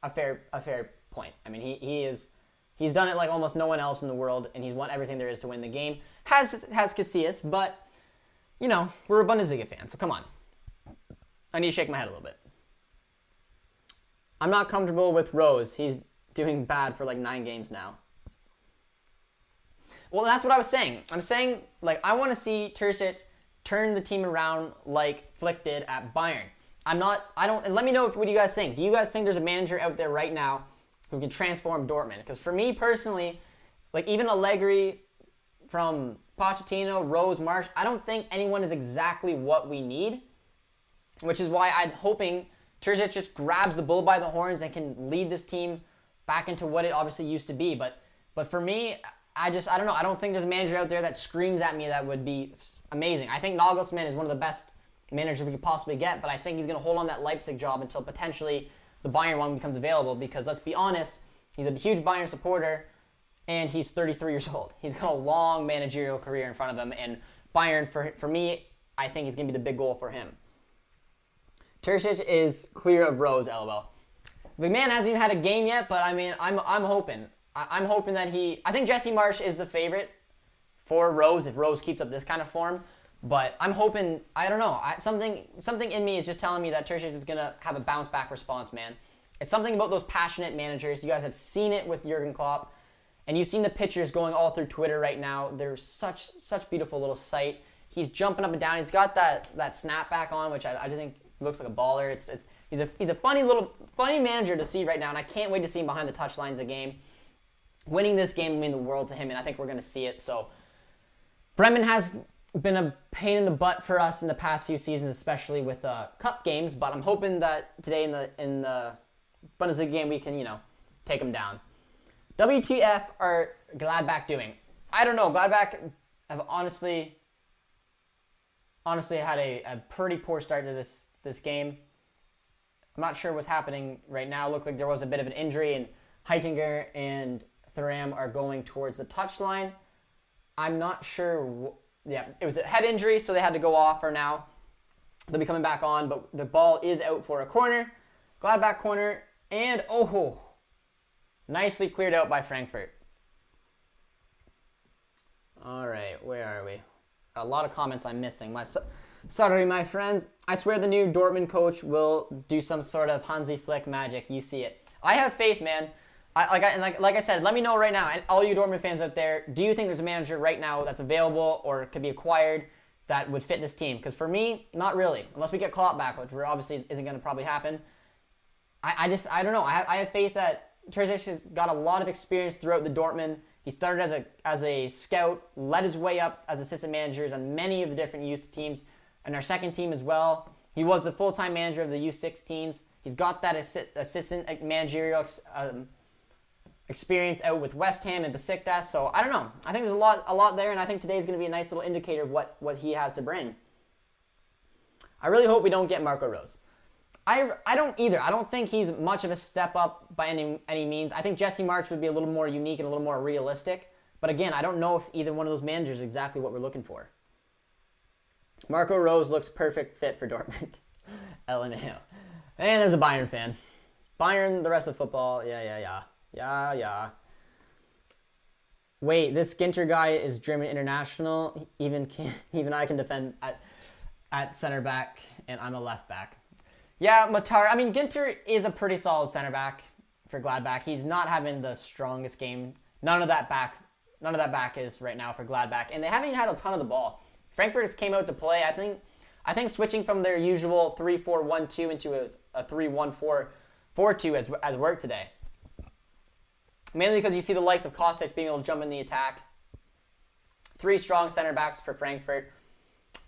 a fair point. I mean, he's done it like almost no one else in the world, and he's won everything there is to win the game. Has Casillas, but we're a Bundesliga fan, so come on. I need to shake my head a little bit. I'm not comfortable with Rose. He's doing bad for like 9 games now. Well, that's what I was saying. I'm saying, like, I want to see Terzic turn the team around like Flick did at Bayern. And let me know what you guys think. Do you guys think there's a manager out there right now who can transform Dortmund? Because for me personally, like even Allegri from Pochettino, Rose, Marsch, I don't think anyone is exactly what we need, which is why I'm hoping Terzic just grabs the bull by the horns and can lead this team back into what it obviously used to be. But for me, I don't know. I don't think there's a manager out there that screams at me that would be amazing. I think Nagelsmann is one of the best managers we could possibly get, but I think he's going to hold on that Leipzig job until potentially the Bayern one becomes available, because let's be honest, he's a huge Bayern supporter, and he's 33 years old. He's got a long managerial career in front of him, and Bayern, for me, I think is going to be the big goal for him. Terzic is clear of Rose, LOL. The man hasn't even had a game yet, but I mean, I'm hoping. I'm hoping that I think Jesse Marsch is the favorite for Rose if Rose keeps up this kind of form. But I'm hoping, I don't know, something in me is just telling me that Terzic is going to have a bounce back response, man. It's something about those passionate managers. You guys have seen it with Jurgen Klopp, and you've seen the pictures going all through Twitter right now. They're such beautiful little sight. He's jumping up and down. He's got that snapback on, which I just think looks like a baller. He's a funny manager to see right now, and I can't wait to see him behind the touchlines of the game. Winning this game will mean the world to him, and I think we're going to see it. So Bremen has been a pain in the butt for us in the past few seasons, especially with cup games, but I'm hoping that today in the Bundesliga game we can, take them down. WTF are Gladbach doing? I don't know. Gladbach have honestly had a pretty poor start to this game. I'm not sure what's happening right now. It looked like there was a bit of an injury, and Heitinger and Thuram are going towards the touchline. I'm not sure. Yeah, it was a head injury, so they had to go off for now. They'll be coming back on, but the ball is out for a corner. Gladbach corner, and nicely cleared out by Frankfurt. All right, where are we? A lot of comments I'm missing. Sorry, my friends. I swear the new Dortmund coach will do some sort of Hansi Flick magic. You see it. I have faith, man. Like I said, let me know right now, and all you Dortmund fans out there, do you think there's a manager right now that's available or could be acquired that would fit this team? Because for me, not really. Unless we get Klopp back, which obviously isn't going to probably happen. I don't know. I have faith that Terzic has got a lot of experience throughout the Dortmund. He started as a scout, led his way up as assistant managers on many of the different youth teams, and our second team as well. He was the full-time manager of the U16s. He's got that assistant managerial experience out with West Ham and Besiktas. So I don't know. I think there's a lot there, and I think today is going to be a nice little indicator of what he has to bring. I really hope we don't get Marco Rose. I don't either. I don't think he's much of a step up by any means. I think Jesse Marsch would be a little more unique and a little more realistic. But again, I don't know if either one of those managers is exactly what we're looking for. Marco Rose looks perfect fit for Dortmund. LMAO. And there's a Bayern fan. Bayern, the rest of football, yeah. Wait, this Ginter guy is German international. Even I can defend at center back, and I'm a left back. Yeah, Matar. I mean, Ginter is a pretty solid center back for Gladbach. He's not having the strongest game. None of that back is right now for Gladbach, and they haven't even had a ton of the ball. Frankfurt just came out to play. I think switching from their usual 3-4-1-2 into a 3-1-4-4-2 has worked today. Mainly because you see the likes of Kostic being able to jump in the attack. 3 strong center backs for Frankfurt.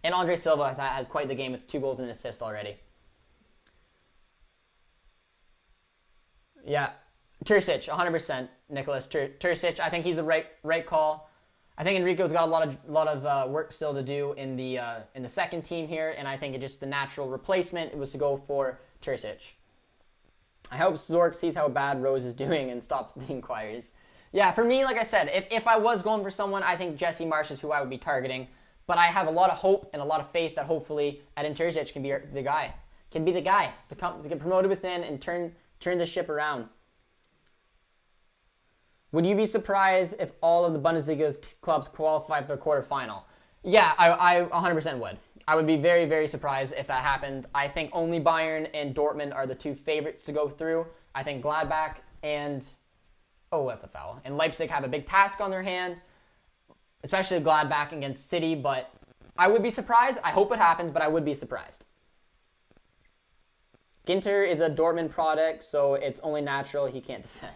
And Andre Silva has had quite the game with 2 goals and an assist already. Yeah, Terzic, 100%. Nicholas Terzic, I think he's the right call. I think Enrico's got a lot of work still to do in the second team here, and I think just the natural replacement was to go for Terzic. I hope Zorc sees how bad Rose is doing and stops being quiet. Yeah, for me, like I said, if I was going for someone, I think Jesse Marsch is who I would be targeting. But I have a lot of hope and a lot of faith that hopefully Edin Terzic can be the guy. Can be the guys to get promoted within and turn the ship around. Would you be surprised if all of the Bundesliga's clubs qualified for the quarterfinal? Yeah, I 100% would. I would be very, very surprised if that happened. I think only Bayern and Dortmund are the 2 favorites to go through. I think Gladbach and... Oh, that's a foul. And Leipzig have a big task on their hand, especially Gladbach against City, but I would be surprised. I hope it happens, but I would be surprised. Ginter is a Dortmund product, so it's only natural he can't defend.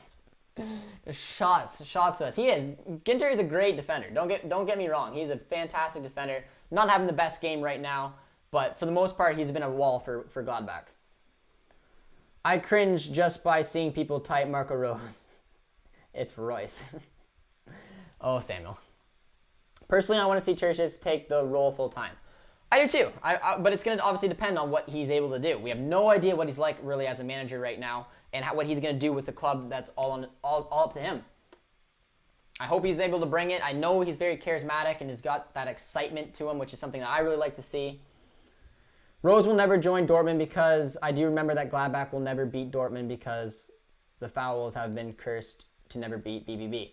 Shots to us. Ginter is a great defender. Don't get me wrong. He's a fantastic defender. Not having the best game right now, but for the most part, he's been a wall for Gladbach. I cringe just by seeing people type Marco Rose. It's Royce. Oh, Samuel. Personally, I want to see Terzic take the role full time. I do too. But it's going to obviously depend on what he's able to do. We have no idea what he's like really as a manager right now, and what he's going to do with the club. That's all up to him. I hope he's able to bring it. I know he's very charismatic and has got that excitement to him, which is something that I really like to see. Rose will never join Dortmund because I do remember that Gladbach will never beat Dortmund because the Fowls have been cursed to never beat BBB.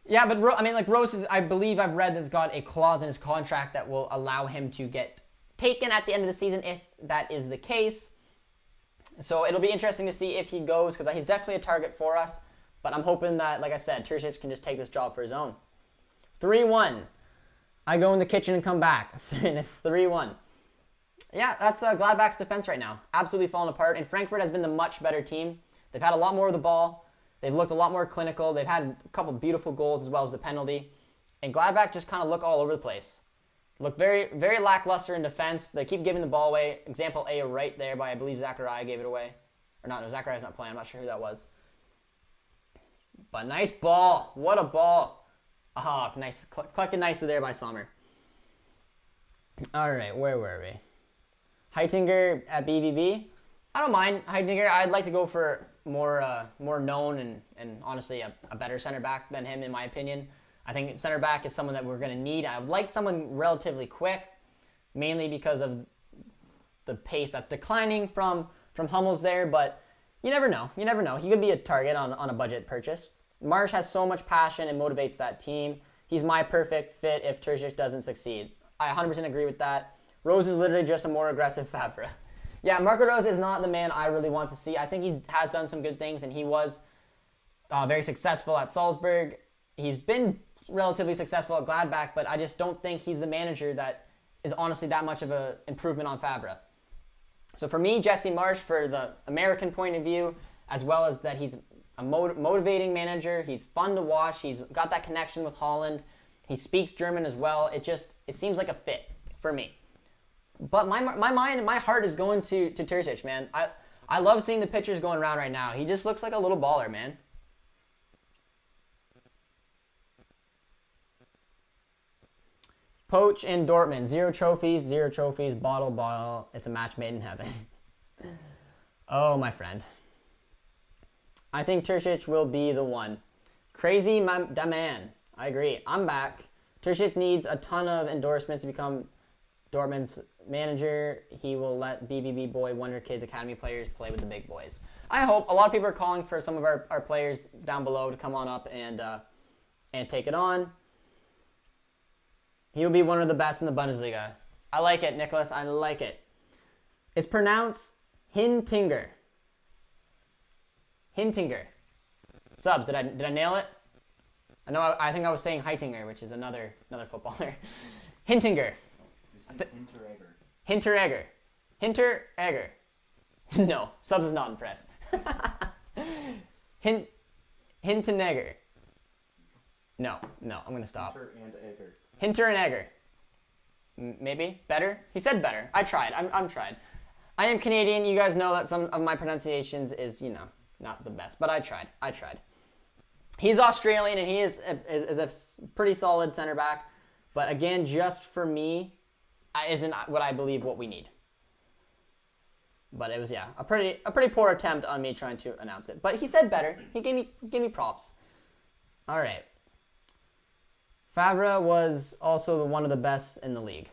Yeah, but Rose is, I believe I've read, has got a clause in his contract that will allow him to get taken at the end of the season if that is the case. So it'll be interesting to see if he goes, because he's definitely a target for us. But I'm hoping that, like I said, Terzic can just take this job for his own. 3-1. I go in the kitchen and come back. 3-1. Yeah, that's Gladbach's defense right now. Absolutely falling apart. And Frankfurt has been the much better team. They've had a lot more of the ball. They've looked a lot more clinical. They've had a couple beautiful goals as well as the penalty. And Gladbach just kind of look all over the place. Look very, very lackluster in defense. They keep giving the ball away. Example A right there by, I believe, Zachariah gave it away. Or not, no, Zachariah's not playing. I'm not sure who that was. But nice ball. What a ball. Ah, nice. Collected nicely there by Sommer. All right, where were we? Heitinger at BVB. I don't mind Heitinger. I'd like to go for more known and honestly a better center back than him, in my opinion. I think center back is someone that we're going to need. I'd like someone relatively quick, mainly because of the pace that's declining from Hummels there, but you never know. You never know. He could be a target on a budget purchase. Marsh has so much passion and motivates that team. He's my perfect fit if Terzic doesn't succeed. I 100% agree with that. Rose is literally just a more aggressive Favre. Yeah, Marco Rose is not the man I really want to see. I think he has done some good things, and he was very successful at Salzburg. He's been relatively successful at Gladbach, but I just don't think he's the manager that is honestly that much of an improvement on Favre. So for me, Jesse Marsch, for the American point of view, as well as that he's a motivating manager, he's fun to watch, he's got that connection with Holland, he speaks German as well, it seems like a fit for me. But my mind and my heart is going to Terzic, man. I love seeing the pictures going around right now. He just looks like a little baller, man. Poach in Dortmund. 0 trophies, bottle. It's a match made in heaven. Oh, my friend. I think Terzic will be the one. Crazy da man. I agree. I'm back. Terzic needs a ton of endorsements to become Dortmund's manager. He will let BBB boy Wonder Kids Academy players play with the big boys. I hope. A lot of people are calling for some of our players down below to come on up and take it on. He will be one of the best in the Bundesliga. I like it, Nicholas. I like it. It's pronounced Hintinger. Hintinger. Subs, did I nail it? I think I was saying Heitinger, which is another footballer. Hintinger. Hinteregger. Hinteregger. No, Subs is not impressed. Hintenegger. No, I'm going to stop. Hinter and Egger. Maybe? Better? He said better. I tried. I'm tried. I am Canadian. You guys know that some of my pronunciations is, not the best. But I tried. He's Australian, and he is a pretty solid center back. But again, just for me, isn't what I believe what we need. But it was, yeah, a pretty poor attempt on me trying to announce it. But he said better. He gave me props. All right. Favre was also one of the best in the league.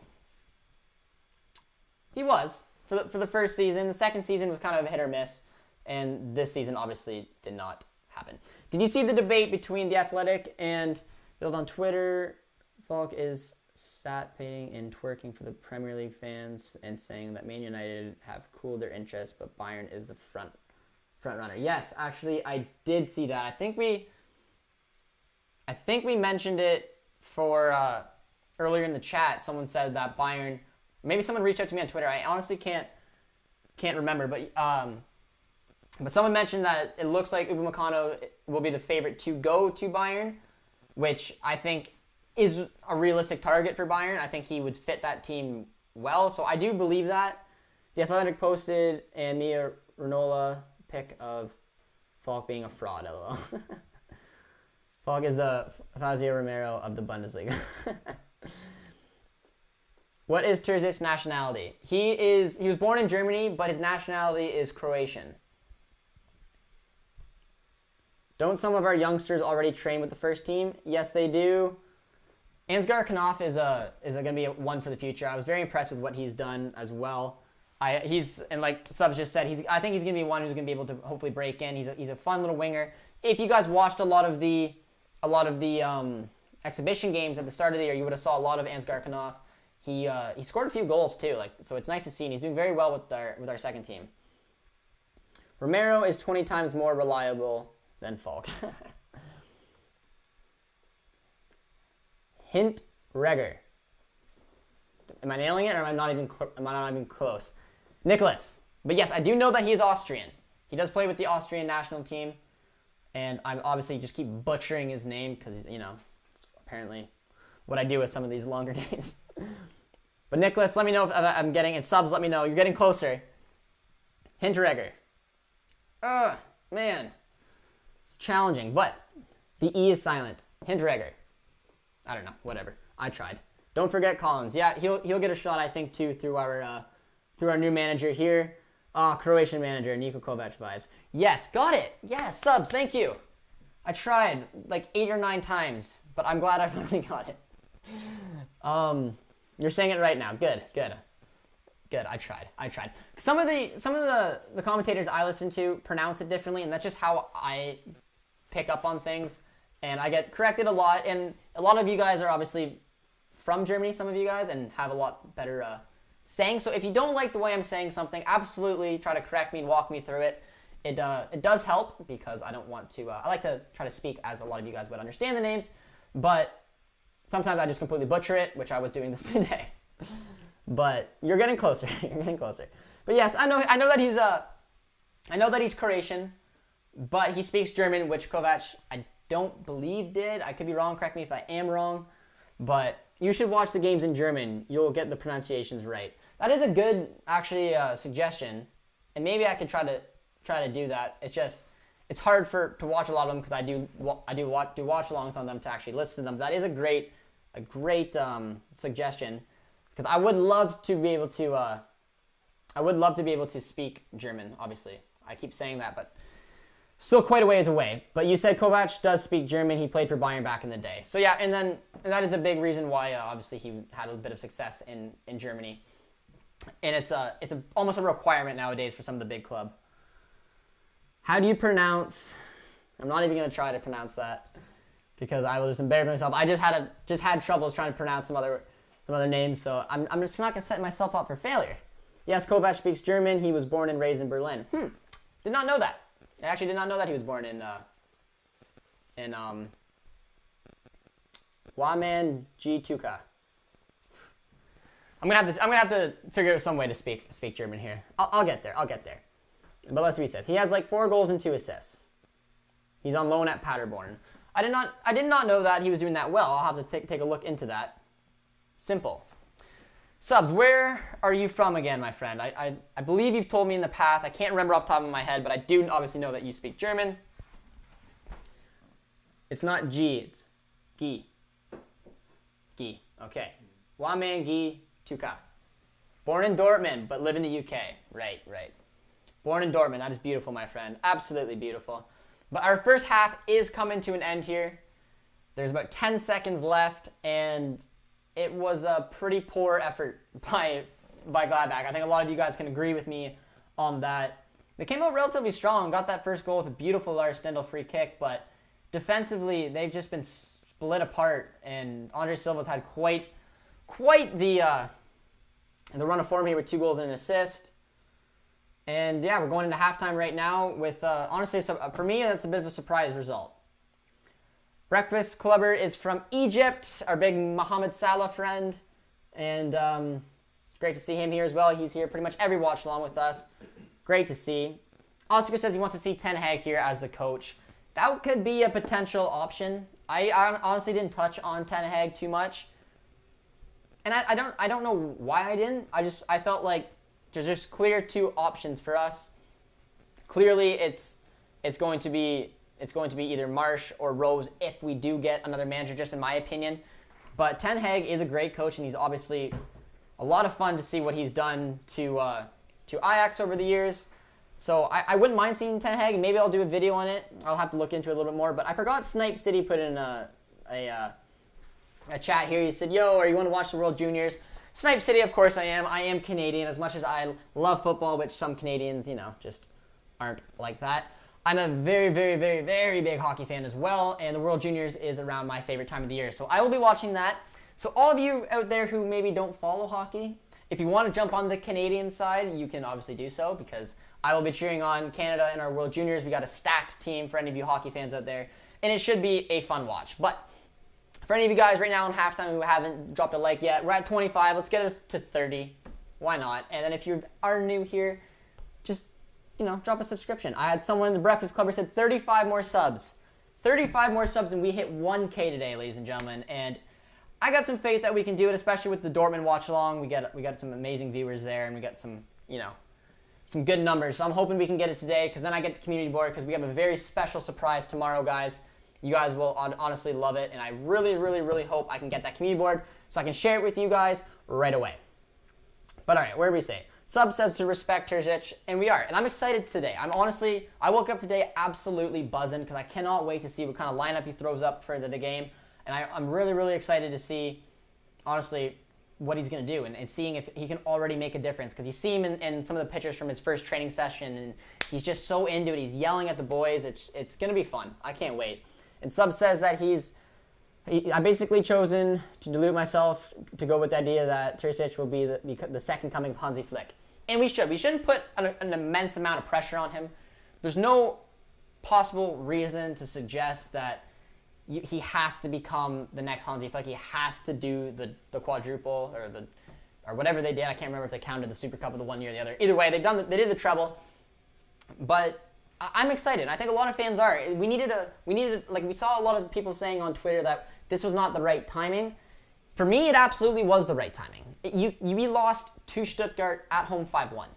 He was for the first season. The second season was kind of a hit or miss, and this season obviously did not happen. Did you see the debate between The Athletic and Build on Twitter? Falk is stat painting and twerking for the Premier League fans and saying that Man United have cooled their interest, but Bayern is the front runner. Yes, actually, I did see that. I think we mentioned it for earlier in the chat. Someone said that Bayern, maybe someone reached out to me on Twitter. I honestly can't remember, but someone mentioned that it looks like Upamecano will be the favorite to go to Bayern, which I think is a realistic target for Bayern. I think he would fit that team well, so I do believe that. The Athletic posted, and Mia Renola pick of Falk being a fraud, lol. Falk is the Fazio Romero of the Bundesliga. What is Terzic's nationality? He was born in Germany, but his nationality is Croatian. Don't some of our youngsters already train with the first team? Yes, they do. Ansgar Knopf is going to be one for the future. I was very impressed with what he's done as well. And like Subs just said, I think he's going to be one who's going to be able to hopefully break in. He's a fun little winger. If you guys watched a lot of the exhibition games at the start of the year, you would have saw a lot of Ansgar Knopf. He scored a few goals too, so it's nice to see, and he's doing very well with our second team. Romero is 20 times more reliable than Falk. Hint Reger. Am I nailing it, or am I not even close? Nicholas. But yes, I do know that he is Austrian. He does play with the Austrian national team, and I'm obviously just keep butchering his name because he's, it's apparently what I do with some of these longer names. But Nicholas, let me know if I'm getting, and Subs, let me know. You're getting closer. Hinteregger. Man. It's challenging, but the E is silent. Hinteregger. I don't know, whatever. I tried. Don't forget Collins. Yeah, he'll get a shot, I think, too, through our new manager here. Croatian manager, Niko Kovac vibes. Yes, got it. Yes, Subs, thank you. I tried like 8 or 9 times, but I'm glad I finally got it. You're saying it right now. Good. I tried. Some of the commentators I listen to pronounce it differently, and that's just how I pick up on things. And I get corrected a lot. And a lot of you guys are obviously from Germany, some of you guys, and have a lot better saying. So if you don't like the way I'm saying something, absolutely try to correct me and walk me through it. It does help because I don't want to. I like to try to speak as a lot of you guys would understand the names, but sometimes I just completely butcher it, which I was doing this today. But you're getting closer. But yes, I know that he's Croatian, but he speaks German, which Kovac I don't believe did. I could be wrong. Correct me if I am wrong. But you should watch the games in German. You'll get the pronunciations right. That is a good suggestion, and maybe I could try to do that. It's hard to watch a lot of them because I do watch-alongs on them to actually listen to them. That is a great suggestion because I would love to be able to speak German. Obviously, I keep saying that, but still quite a ways away. But you said Kovac does speak German. He played for Bayern back in the day. So yeah, and that is a big reason why obviously he had a bit of success in Germany, and it's almost a requirement nowadays for some of the big club. How do you pronounce? I'm not even going to try to pronounce that because I will just embarrass myself. I just had troubles trying to pronounce some other names, so I'm just not going to set myself up for failure. Yes, Kovac speaks German. He was born and raised in Berlin. Did not know that. I actually did not know that he was born in Waman G2Ka. I'm gonna have to figure out some way to speak German here. I'll get there. But let's see what he says. He has like 4 goals and 2 assists. He's on loan at Paderborn. I did not know that he was doing that well. I'll have to take a look into that. Simple. Subs, where are you from again, my friend? I believe you've told me in the past. I can't remember off the top of my head, but I do obviously know that you speak German. It's not G, it's Gi. Gi, okay. Waman Gi Tuka. Born in Dortmund, but live in the UK. Right. Born in Dortmund. That is beautiful, my friend. Absolutely beautiful. But our first half is coming to an end here. There's about 10 seconds left, and it was a pretty poor effort by Gladbach. I think a lot of you guys can agree with me on that. They came out relatively strong, got that first goal with a beautiful Lars Stindl free kick, but defensively they've just been split apart, and Andre Silva's had quite the run of form here with 2 goals and an assist. And yeah, we're going into halftime right now with, honestly, for me, that's a bit of a surprise result. Breakfast Clubber is from Egypt, our big Mohamed Salah friend. And it's great to see him here as well. He's here pretty much every watch along with us. Great to see. Otsuka says he wants to see Ten Hag here as the coach. That could be a potential option. I honestly didn't touch on Ten Hag too much. And I don't know why I didn't. I felt like there's just clear 2 options for us. Clearly, it's going to be either Marsch or Rose if we do get another manager, just in my opinion. But Ten Hag is a great coach, and he's obviously a lot of fun to see what he's done to Ajax over the years. So I wouldn't mind seeing Ten Hag, and maybe I'll do a video on it. I'll have to look into it a little bit more. But I forgot Snipe City put in a chat here. He said, yo, are you going to watch the World Juniors? Snipe City, of course I am. I am Canadian. As much as I love football, which some Canadians, just aren't like that. I'm a very, very, very, very big hockey fan as well, and the World Juniors is around my favorite time of the year. So I will be watching that. So all of you out there who maybe don't follow hockey, if you want to jump on the Canadian side, you can obviously do so, because I will be cheering on Canada in our World Juniors. We got a stacked team for any of you hockey fans out there, and it should be a fun watch. But for any of you guys right now in halftime who haven't dropped a like yet, we're at 25. Let's get us to 30. Why not? And then if you are new here, just drop a subscription. I had someone in the Breakfast Club who said 35 more subs. 35 more subs, and we hit 1K today, ladies and gentlemen. And I got some faith that we can do it, especially with the Dortmund watch along. We got some amazing viewers there, and we got some, some good numbers. So I'm hoping we can get it today, because then I get the community board, because we have a very special surprise tomorrow, guys. You guys will honestly love it, and I really, really, really hope I can get that community board so I can share it with you guys right away. But all right, where do we say? Sub says to respect Terzic, and we are. And I'm excited today. I woke up today absolutely buzzing, because I cannot wait to see what kind of lineup he throws up for the game. And I'm really, really excited to see, honestly, what he's going to do, and seeing if he can already make a difference. Because you see him in some of the pictures from his first training session, and he's just so into it. He's yelling at the boys. It's going to be fun. I can't wait. And Sub says that I basically chosen to dilute myself to go with the idea that Terzic will be the second coming of Hansi Flick. And we shouldn't put an immense amount of pressure on him. There's no possible reason to suggest that he has to become the next Hansi Flick. He has to do the quadruple or whatever they did. I can't remember if they counted the Super Cup of the one year or the other. Either way, they did the treble. But I'm excited. I think a lot of fans are. We needed like we saw a lot of people saying on Twitter that this was not the right timing. For me, it absolutely was the right timing. We lost to Stuttgart at home 5-1.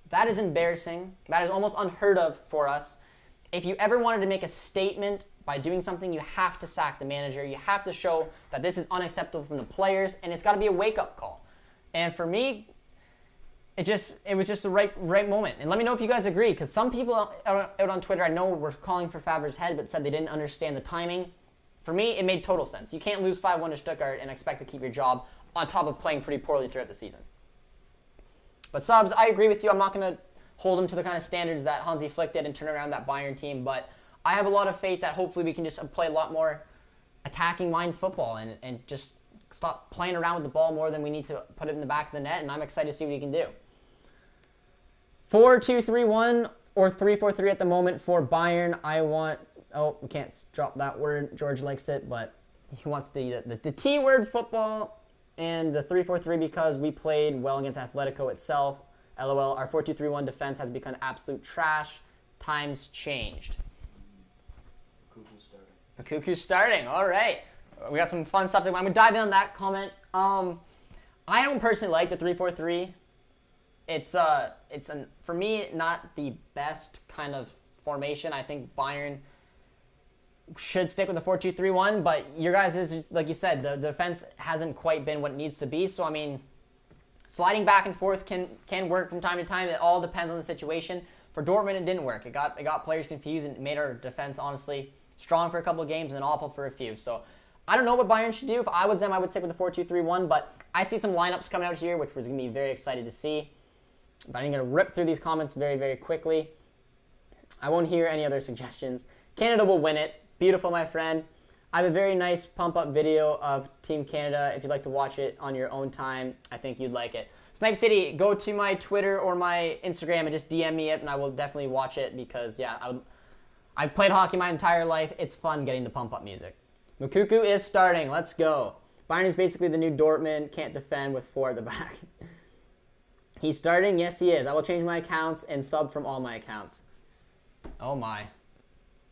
That is embarrassing. That is almost unheard of for us. If you ever wanted to make a statement by doing something, you have to sack the manager. You have to show that this is unacceptable from the players, and it's got to be a wake-up call. And for me, it was just the right moment. And let me know if you guys agree, because some people out on Twitter I know were calling for Favre's head, but said they didn't understand the timing. For me, it made total sense. You can't lose 5-1 to Stuttgart and expect to keep your job on top of playing pretty poorly throughout the season. But Subs, I agree with you. I'm not going to hold him to the kind of standards that Hansi Flick did and turn around that Bayern team, but I have a lot of faith that hopefully we can just play a lot more attacking mind football and just stop playing around with the ball more than we need to put it in the back of the net, and I'm excited to see what he can do. 4-2-3-1 or 3-4-3 at the moment for Bayern. We can't drop that word. George likes it, but he wants the T word, football, and the 3-4-3 because we played well against Atletico itself. LOL, our 4-2-3-1 defense has become absolute trash. Times changed. Cuckoo's starting. All right. We got some fun stuff. I'm going to dive in on that comment. I don't personally like the 3-4-3. It's for me, not the best kind of formation. I think Bayern should stick with the 4-2-3-1, but your guys is, like you said, the defense hasn't quite been what it needs to be. So, I mean, sliding back and forth can work from time to time. It all depends on the situation. For Dortmund, it didn't work. It got players confused and made our defense, honestly, strong for a couple of games and then awful for a few. So, I don't know what Bayern should do. If I was them, I would stick with the 4-2-3-1, but I see some lineups coming out here, which we're going to be very excited to see. But I'm going to rip through these comments very, very quickly. I won't hear any other suggestions. Canada will win it. Beautiful, my friend. I have a very nice pump-up video of Team Canada. If you'd like to watch it on your own time, I think you'd like it. Snipe City, go to my Twitter or my Instagram and just DM me it, and I will definitely watch it because, yeah, I've played hockey my entire life. It's fun getting the pump-up music. Mukuku is starting. Let's go. Bayern is basically the new Dortmund. Can't defend with 4 at the back. He's starting? Yes, he is. I will change my accounts and sub from all my accounts. Oh, my.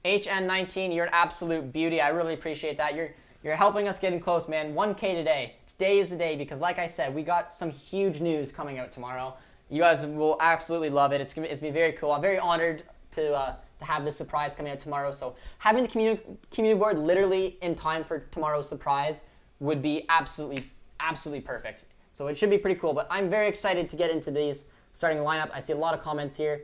HN19, you're an absolute beauty. I really appreciate that. You're helping us getting close, man. 1K today. Today is the day because, like I said, we got some huge news coming out tomorrow. You guys will absolutely love it. It's going to be very cool. I'm very honored to have this surprise coming out tomorrow. So having the community board literally in time for tomorrow's surprise would be absolutely perfect. So it should be pretty cool. But I'm very excited to get into these starting lineup. I see a lot of comments here.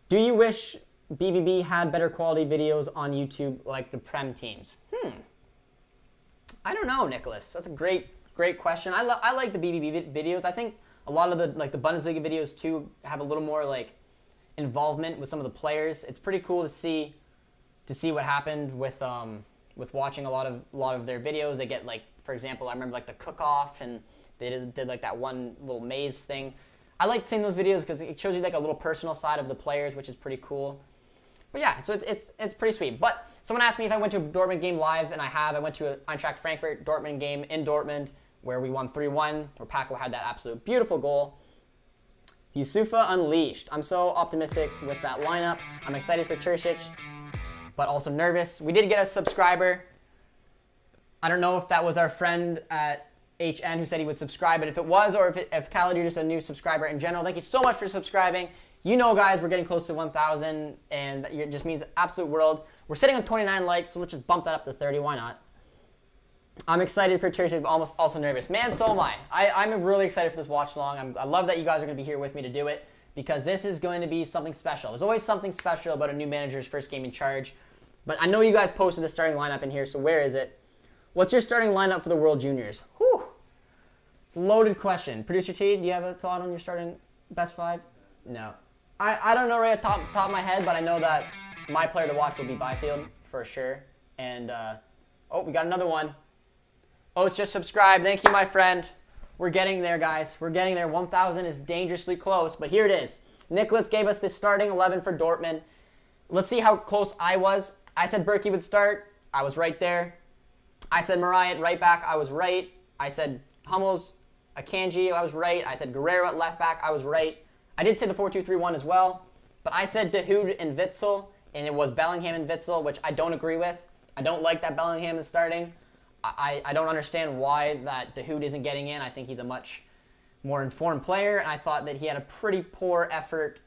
Do you wish BBB had better quality videos on YouTube like the Prem teams? I don't know, Nicholas. That's a great question. I like the BBB videos. I think a lot of the Bundesliga videos too have a little more like involvement with some of the players. It's pretty cool to see what happened with watching a lot of their videos. They get like, for example, I remember like the cook-off, and they did like that one little maze thing. I like seeing those videos because it shows you like a little personal side of the players, which is pretty cool. But yeah, so it's pretty sweet. But someone asked me if I went to a Dortmund game live, and I have. I went to an Eintracht Frankfurt Dortmund game in Dortmund where we won 3-1, where Paco had that absolute beautiful goal. Yusufa unleashed. I'm so optimistic with that lineup. I'm excited for Terzic, but also nervous. We did get a subscriber. I don't know if that was our friend at HN who said he would subscribe, but if it was, or if Khaled, you're just a new subscriber in general, thank you so much for subscribing. You know, guys, we're getting close to 1,000, and it just means the absolute world. We're sitting on 29 likes, so let's just bump that up to 30. Why not? I'm excited for Terzic, but also nervous. Man, so am I. I'm really excited for this watch-along. I love that you guys are going to be here with me to do it, because this is going to be something special. There's always something special about a new manager's first game in charge. But I know you guys posted the starting lineup in here, so where is it? What's your starting lineup for the World Juniors? Whew. It's a loaded question. Producer T, do you have a thought on your starting best 5? No. I don't know right at the top of my head, but I know that my player to watch will be Byfield for sure. And, oh, we got another one. Oh, it's just subscribed. Thank you, my friend. We're getting there, guys. We're getting there. 1,000 is dangerously close, but here it is. Nicholas gave us the starting 11 for Dortmund. Let's see how close I was. I said Berkey would start. I was right there. I said Mariah at right back. I was right. I said Hummels, Akanji. I was right. I said Guerrero at left back. I was right. I did say the 4-2-3-1 as well, but I said Dahoud and Witsel, and it was Bellingham and Witsel, which I don't agree with. I don't like that Bellingham is starting. I don't understand why that Dahoud isn't getting in. I think he's a much more informed player, and I thought that he had a pretty poor effort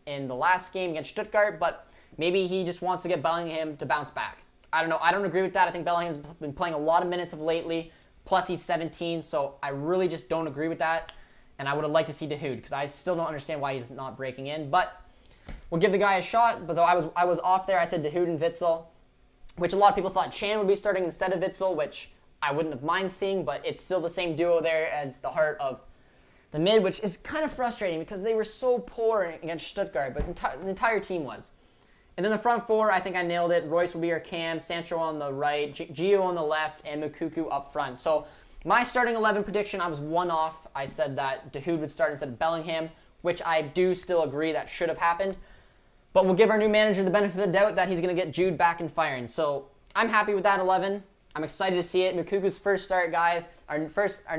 in the last game against Stuttgart, but maybe he just wants to get Bellingham to bounce back. I don't know. I don't agree with that. I think Bellingham's been playing a lot of minutes of lately, plus he's 17, so I really just don't agree with that. And I would have liked to see Dahoud, because I still don't understand why he's not breaking in. But we'll give the guy a shot. But so I was off there. I said Dahoud and Witsel, which a lot of people thought Chan would be starting instead of Witsel, which I wouldn't have mind seeing. But it's still the same duo there as the heart of the mid, which is kind of frustrating because they were so poor against Stuttgart, but the entire team was. And then the front four, I think I nailed it. Royce will be our cam, Sancho on the right, Gio on the left, and Mukuku up front. So my starting 11 prediction, I was one off. I said that Dahoud would start instead of Bellingham, which I do still agree that should have happened. But we'll give our new manager the benefit of the doubt that he's going to get Jude back and firing. So I'm happy with that 11. I'm excited to see it. Mukuku's first start, guys. Our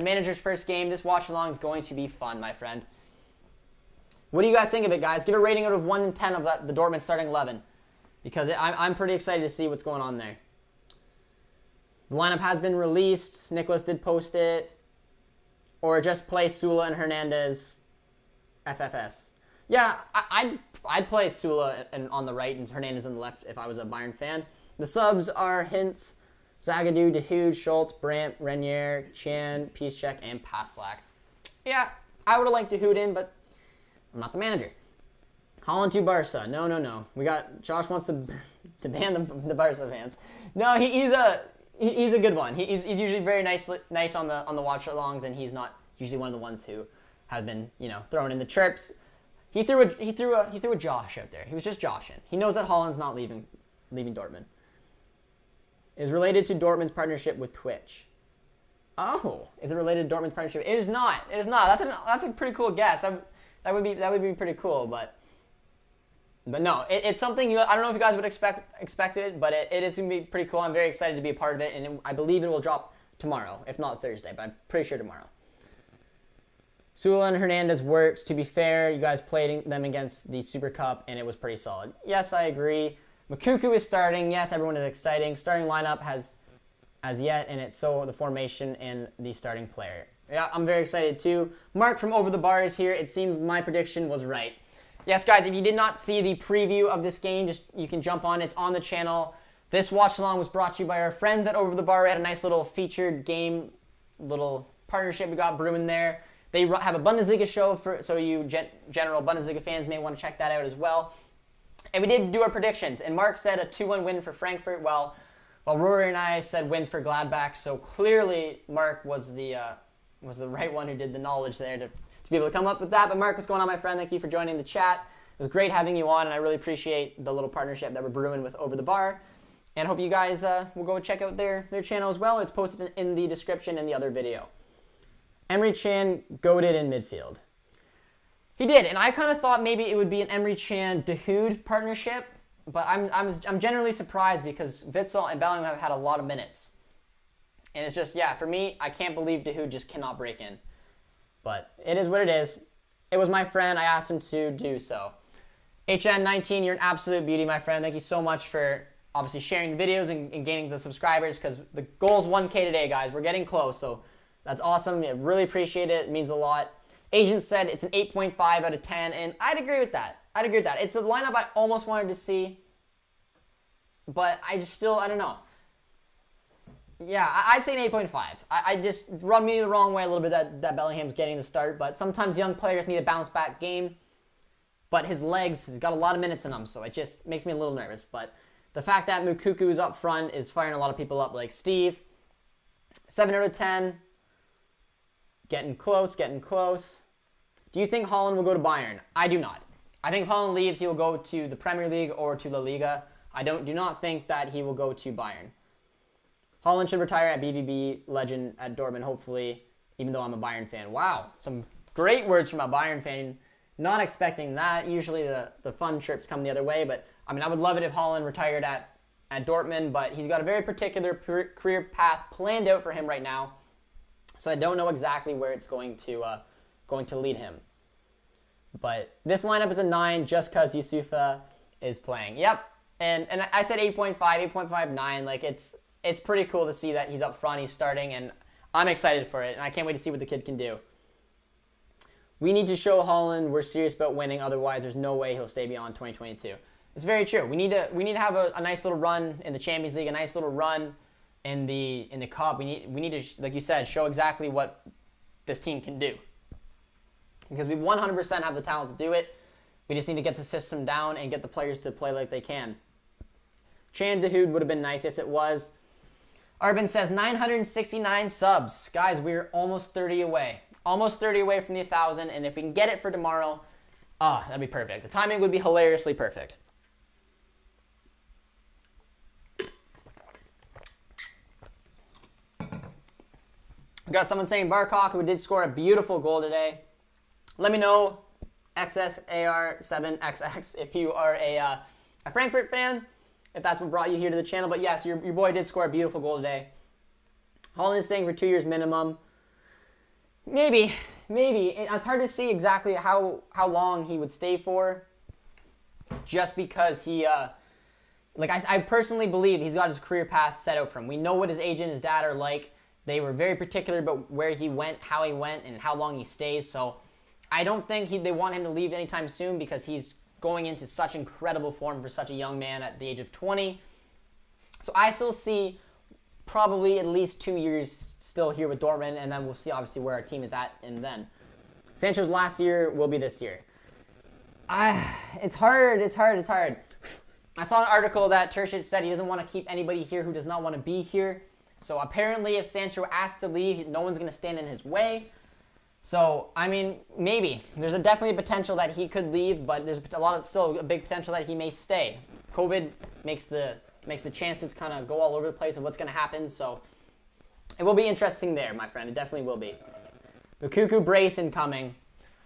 manager's first game. This watch-along is going to be fun, my friend. What do you guys think of it, guys? Give a rating out of 1 to 10 of the Dortmund starting 11. Because I'm pretty excited to see what's going on there. The lineup has been released. Nicholas did post it. Or just play Sula and Hernandez FFS. Yeah, I'd play Sula on the right and Hernandez on the left if I was a Bayern fan. The subs are Hintz, Zagadou, Dahoud, Schultz, Brandt, Renier, Chan, Piszczek, and Paslak. Yeah, I would have liked Dahoud in, but I'm not the manager. Holland to Barca. No. We got Josh wants to ban the Barca fans. No, he's a good one. He's usually very nice on the watch-alongs, and he's not usually one of the ones who have been thrown in the chirps. He threw a Josh out there. He was just joshing. He knows that Holland's not leaving Dortmund. It is related to Dortmund's partnership with Twitch. Oh, is it related to Dortmund's partnership? It is not. It is not. That's a pretty cool guess. That would be pretty cool, but no, it's something I don't know if you guys would expect it, but it is going to be pretty cool. I'm very excited to be a part of it, and I believe it will drop tomorrow, if not Thursday, but I'm pretty sure tomorrow. Sula and Hernandez works. To be fair, you guys played them against the Super Cup, and it was pretty solid. Yes, I agree. Mukuku is starting. Yes, everyone is exciting. Starting lineup has as yet, and it's so the formation and the starting player. Yeah, I'm very excited too. Mark from Over the Bar is here. It seems my prediction was right. Yes, guys, if you did not see the preview of this game, you can jump on. It's on the channel. This watch-along was brought to you by our friends at Over the Bar. We had a nice little featured game, little partnership we got brewing there. They have a Bundesliga show, so you general Bundesliga fans may want to check that out as well. And we did do our predictions, and Mark said a 2-1 win for Frankfurt, while Rory and I said wins for Gladbach. So clearly, Mark was the right one who did the knowledge there to be able to come up with that. But Mark, what's going on, my friend? Thank you for joining the chat. It was great having you on, and I really appreciate the little partnership that we're brewing with Over the Bar. And hope you guys will go check out their channel as well. It's posted in the description in the other video. Emre Can goated in midfield. He did, and I kind of thought maybe it would be an Emre Can Dahoud partnership, but I'm generally surprised because Witsel and Bellingham have had a lot of minutes. And it's just, yeah, for me, I can't believe Dahoud just cannot break in. But it is what it is. It was my friend. I asked him to do so. HN19, you're an absolute beauty, my friend. Thank you so much for obviously sharing the videos and gaining the subscribers, because the goal is 1K today, guys. We're getting close, so that's awesome. I really appreciate it. It means a lot. Agent said it's an 8.5 out of 10, and I'd agree with that. It's a lineup I almost wanted to see, but I don't know. Yeah, I'd say an 8.5. I just rubbed me the wrong way a little bit that Bellingham's getting the start, but sometimes young players need a bounce-back game, but his legs, he's got a lot of minutes in them, so it just makes me a little nervous. But the fact that Mukuku's up front is firing a lot of people up, like Steve. 7 out of 10. Getting close. Do you think Haaland will go to Bayern? I do not. I think if Haaland leaves, he will go to the Premier League or to La Liga. I do not think that he will go to Bayern. Haaland should retire at BVB, legend at Dortmund, hopefully, even though I'm a Bayern fan. Wow, some great words from a Bayern fan. Not expecting that. Usually the fun chirps come the other way, but I mean, I would love it if Haaland retired at Dortmund, but he's got a very particular career path planned out for him right now. So I don't know exactly where it's going to lead him. But this lineup is a 9 just because Yusufa is playing. Yep, and I said 8.5, 8.5, 9. Like, it's pretty cool to see that he's up front, he's starting, and I'm excited for it, and I can't wait to see what the kid can do. We need to show Haaland we're serious about winning, otherwise there's no way he'll stay beyond 2022. It's very true. We need to have a nice little run in the Champions League, a nice little run in the cup. We need to, like you said, show exactly what this team can do. Because we 100% have the talent to do it. We just need to get the system down and get the players to play like they can. Can Dahoud would have been nice. Yes, it was. Arbin says 969 subs. Guys, we're almost 30 away. Almost 30 away from the 1,000. And if we can get it for tomorrow, that'd be perfect. The timing would be hilariously perfect. We got someone saying Barkok, who did score a beautiful goal today. Let me know, XSAR7XX, if you are a Frankfurt fan, if that's what brought you here to the channel. But yes, your boy did score a beautiful goal today. Haaland is staying for 2 years minimum. Maybe. It's hard to see exactly how long he would stay for, just because he, I personally believe he's got his career path set out for him. We know what his agent and his dad are like. They were very particular about where he went, how he went, and how long he stays. So I don't think they want him to leave anytime soon, because he's going into such incredible form for such a young man at the age of 20. So I still see probably at least 2 years still here with Dortmund, and then we'll see obviously where our team is at, and then Sancho's last year will be this year. It's hard. I saw an article that Terzic said he doesn't want to keep anybody here who does not want to be here. So apparently if Sancho asks to leave, no one's going to stand in his way. So, I mean, maybe. There's definitely a potential that he could leave, but there's still a big potential that he may stay. COVID makes the chances kind of go all over the place of what's going to happen. So it will be interesting there, my friend. It definitely will be. Mukuku brace incoming.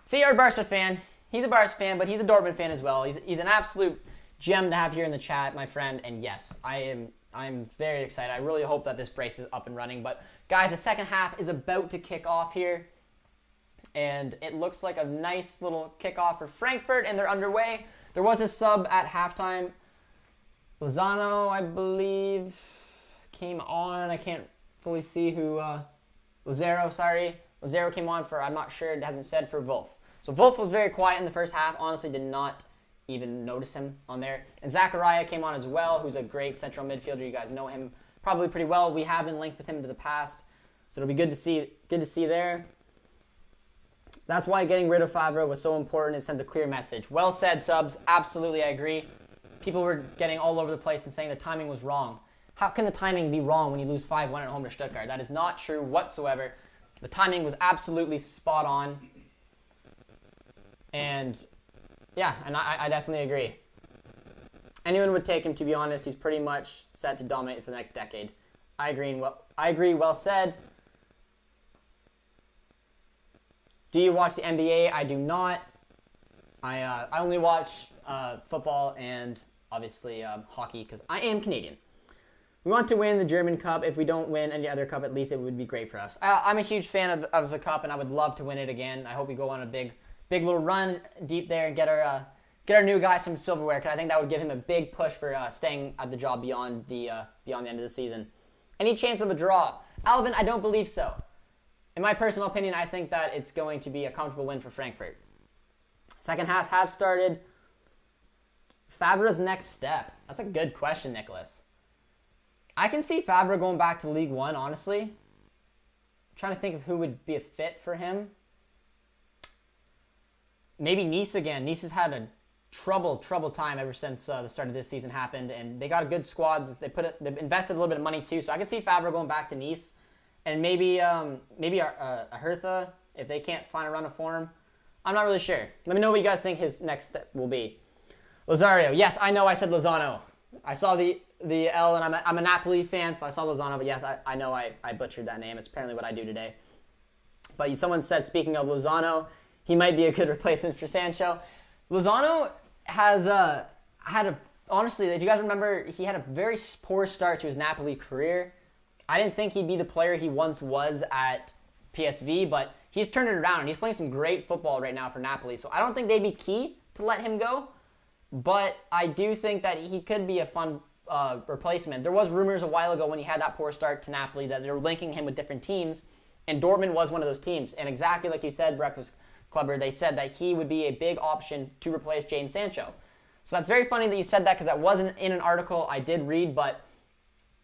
See, you're a Barca fan. He's a Barca fan, but he's a Dortmund fan as well. He's an absolute gem to have here in the chat, my friend. And yes, I'm very excited. I really hope that this brace is up and running. But guys, the second half is about to kick off here. And it looks like a nice little kickoff for Frankfurt, and they're underway. There was a sub at halftime. Lozano, I believe, came on. I can't fully see who. Lazaro, sorry. Lazaro came on for, I'm not sure, it hasn't said, for Wolf. So Wolf was very quiet in the first half. Honestly, did not even notice him on there. And Zachariah came on as well, who's a great central midfielder. You guys know him probably pretty well. We have been linked with him in the past, so it'll be good to see there. That's why getting rid of Favre was so important and sent a clear message. Well said, Subs. Absolutely, I agree. People were getting all over the place and saying the timing was wrong. How can the timing be wrong when you lose 5-1 at home to Stuttgart? That is not true whatsoever. The timing was absolutely spot on. And yeah, and I definitely agree. Anyone would take him, to be honest. He's pretty much set to dominate for the next decade. I agree, well said. Do you watch the NBA? I do not. I only watch football and obviously hockey because I am Canadian. We want to win the German Cup. If we don't win any other cup, at least it would be great for us. I'm a huge fan of the Cup, and I would love to win it again. I hope we go on a big little run deep there and get our new guy some silverware, because I think that would give him a big push for staying at the job beyond the end of the season. Any chance of a draw? Alvin, I don't believe so. In my personal opinion, I think that it's going to be a comfortable win for Frankfurt. Second half have started. Fabre's next step. That's a good question, Nicholas. I can see Fabre going back to League One, honestly. I'm trying to think of who would be a fit for him. Maybe Nice again. Nice has had a troubled time ever since the start of this season happened, and they got a good squad. They've invested a little bit of money too, so I can see Fabre going back to Nice, and maybe a Hertha if they can't find a run of form. I'm not really sure. Let me know what you guys think his next step will be. Lazario. Yes, I know I said Lozano. I saw the L, and I'm a Napoli fan, so I saw Lozano, but yes, I know I butchered that name. It's apparently what I do today. But someone said, speaking of Lozano, he might be a good replacement for Sancho. Lozano has honestly, if you guys remember, he had a very poor start to his Napoli career. I didn't think he'd be the player he once was at PSV, but he's turned it around, and he's playing some great football right now for Napoli. So I don't think they'd be key to let him go, but I do think that he could be a fun replacement. There was rumors a while ago when he had that poor start to Napoli that they were linking him with different teams, and Dortmund was one of those teams. And exactly like you said, Breakfast Clubber, they said that he would be a big option to replace Jadon Sancho. So that's very funny that you said that, because that wasn't in an article I did read, but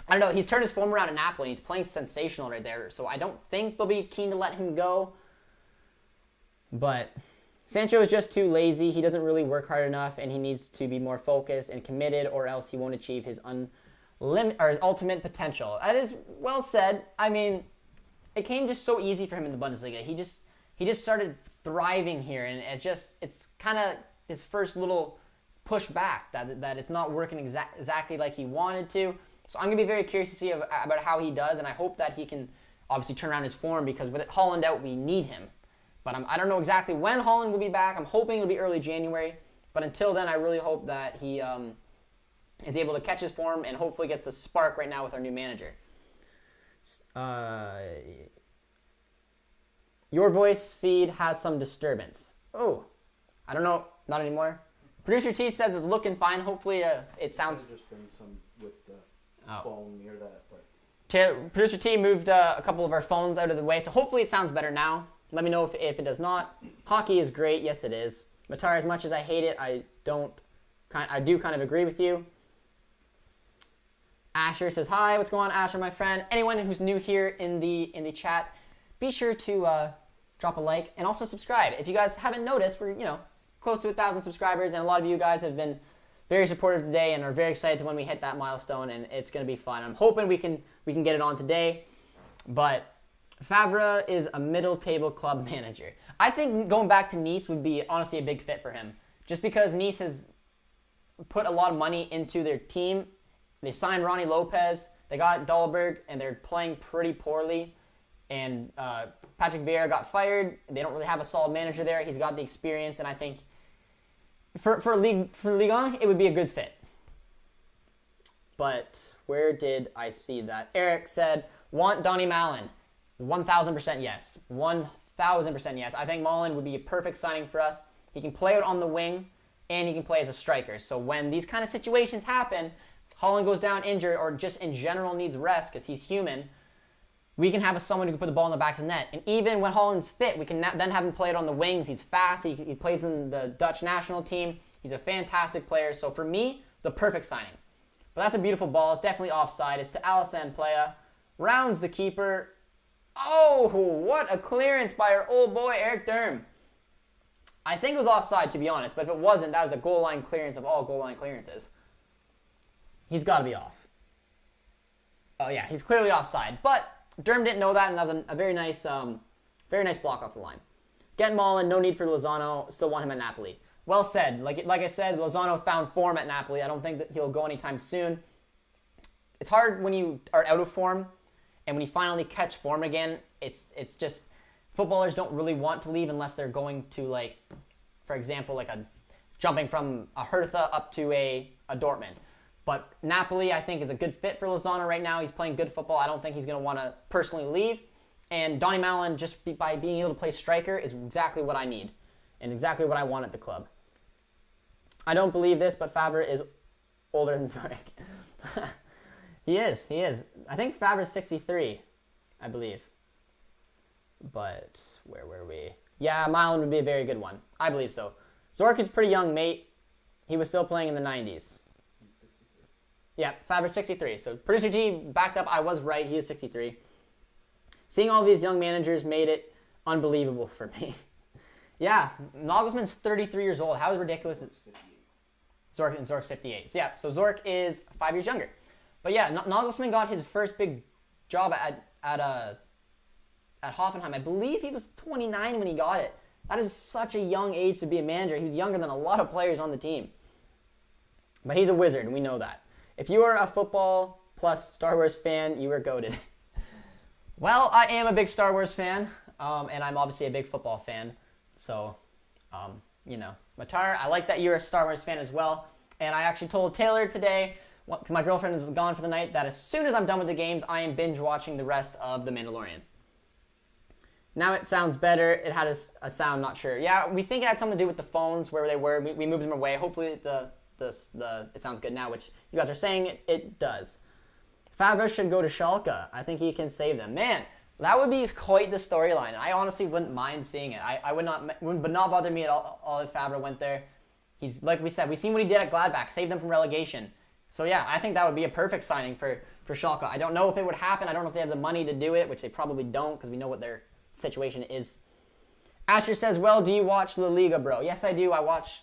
I don't know. He's turned his form around at Napoli, and he's playing sensational right there. So I don't think they'll be keen to let him go. But Sancho is just too lazy. He doesn't really work hard enough, and he needs to be more focused and committed, or else he won't achieve his ultimate potential. That is well said. I mean, it came just so easy for him in the Bundesliga. He just started thriving here, and it's kind of his first little push back that it's not working exactly like he wanted to. So I'm going to be very curious to see about how he does, and I hope that he can obviously turn around his form, because with Haaland out, we need him. But I don't know exactly when Haaland will be back. I'm hoping it'll be early January, but until then, I really hope that he is able to catch his form and hopefully gets the spark right now with our new manager. Your voice feed has some disturbance. Oh, I don't know. Not anymore. Producer T says it's looking fine. Hopefully it sounds... There's been some with the phone near that. But... Producer T moved a couple of our phones out of the way, so hopefully it sounds better now. Let me know if it does not. Hockey is great. Yes, it is. Matar, as much as I hate it, I do kind of agree with you. Asher says, hi, what's going on, Asher, my friend? Anyone who's new here in the chat, be sure to drop a like and also subscribe. If you guys haven't noticed, we're close to 1,000 subscribers, and a lot of you guys have been very supportive today and are very excited when we hit that milestone, and it's going to be fun. I'm hoping we can get it on today, but Favre is a middle table club manager. I think going back to Nice would be honestly a big fit for him, just because Nice has put a lot of money into their team. They signed Ronnie Lopez, they got Dahlberg, and they're playing pretty poorly. And Patrick Vieira got fired. They don't really have a solid manager there. He's got the experience, and I think for Ligue 1, it would be a good fit. But where did I see that? Eric said, want Donnie Mallon. 1,000% yes. 1,000% yes. I think Mallon would be a perfect signing for us. He can play out on the wing, and he can play as a striker. So when these kind of situations happen, Haaland goes down injured or just in general needs rest because he's human, we can have someone who can put the ball in the back of the net. And even when Haaland's fit, we can then have him play it on the wings. He's fast. He plays in the Dutch national team. He's a fantastic player. So for me, the perfect signing. But that's a beautiful ball. It's definitely offside. It's to Alassane Playa. Rounds the keeper. Oh, what a clearance by our old boy, Eric Durm. I think it was offside, to be honest. But if it wasn't, that was a goal line clearance of all goal line clearances. He's got to be off. Oh, yeah, he's clearly offside. But Durm didn't know that, and that was a very nice block off the line. Get Malen, no need for Lozano. Still want him at Napoli. Well said. Like I said, Lozano found form at Napoli. I don't think that he'll go anytime soon. It's hard when you are out of form, and when you finally catch form again, it's just footballers don't really want to leave unless they're going to, like, for example, like jumping from a Hertha up to a Dortmund. But Napoli, I think, is a good fit for Lozano right now. He's playing good football. I don't think he's going to want to personally leave. And Donny Malen, by being able to play striker, is exactly what I need and exactly what I want at the club. I don't believe this, but Favre is older than Zorc. He is. I think Favre's 63, I believe. But where were we? Yeah, Malen would be a very good one. I believe so. Zorc is pretty young, mate. He was still playing in the 90s. Yeah, Favre's 63. So Producer G backed up. I was right. He is 63. Seeing all these young managers made it unbelievable for me. Yeah, Nagelsmann's 33 years old. How ridiculous is Zorc's 58. So yeah, so Zorc is 5 years younger. But yeah, Nagelsmann got his first big job at Hoffenheim. I believe he was 29 when he got it. That is such a young age to be a manager. He was younger than a lot of players on the team. But he's a wizard, and we know that. If you are a football plus Star Wars fan, you are goated. Well, I am a big Star Wars fan, and I'm obviously a big football fan. So, you know, Matar, I like that you're a Star Wars fan as well. And I actually told Taylor today, because my girlfriend is gone for the night, that as soon as I'm done with the games, I am binge watching the rest of The Mandalorian. Now it sounds better. It had a sound, not sure. Yeah, we think it had something to do with the phones, where they were. We moved them away. Hopefully it sounds good now, which you guys are saying it does. Favre should go to Schalke. I think he can save them. Man, that would be quite the storyline. I honestly wouldn't mind seeing it. I would not bother me at all if Favre went there. He's, like we said, we've seen what he did at Gladbach, saved them from relegation. So yeah, I think that would be a perfect signing for Schalke. I don't know if it would happen. I don't know if they have the money to do it, which they probably don't, because we know what their situation is. Asher says, well, do you watch La Liga, bro? Yes, I do. I watch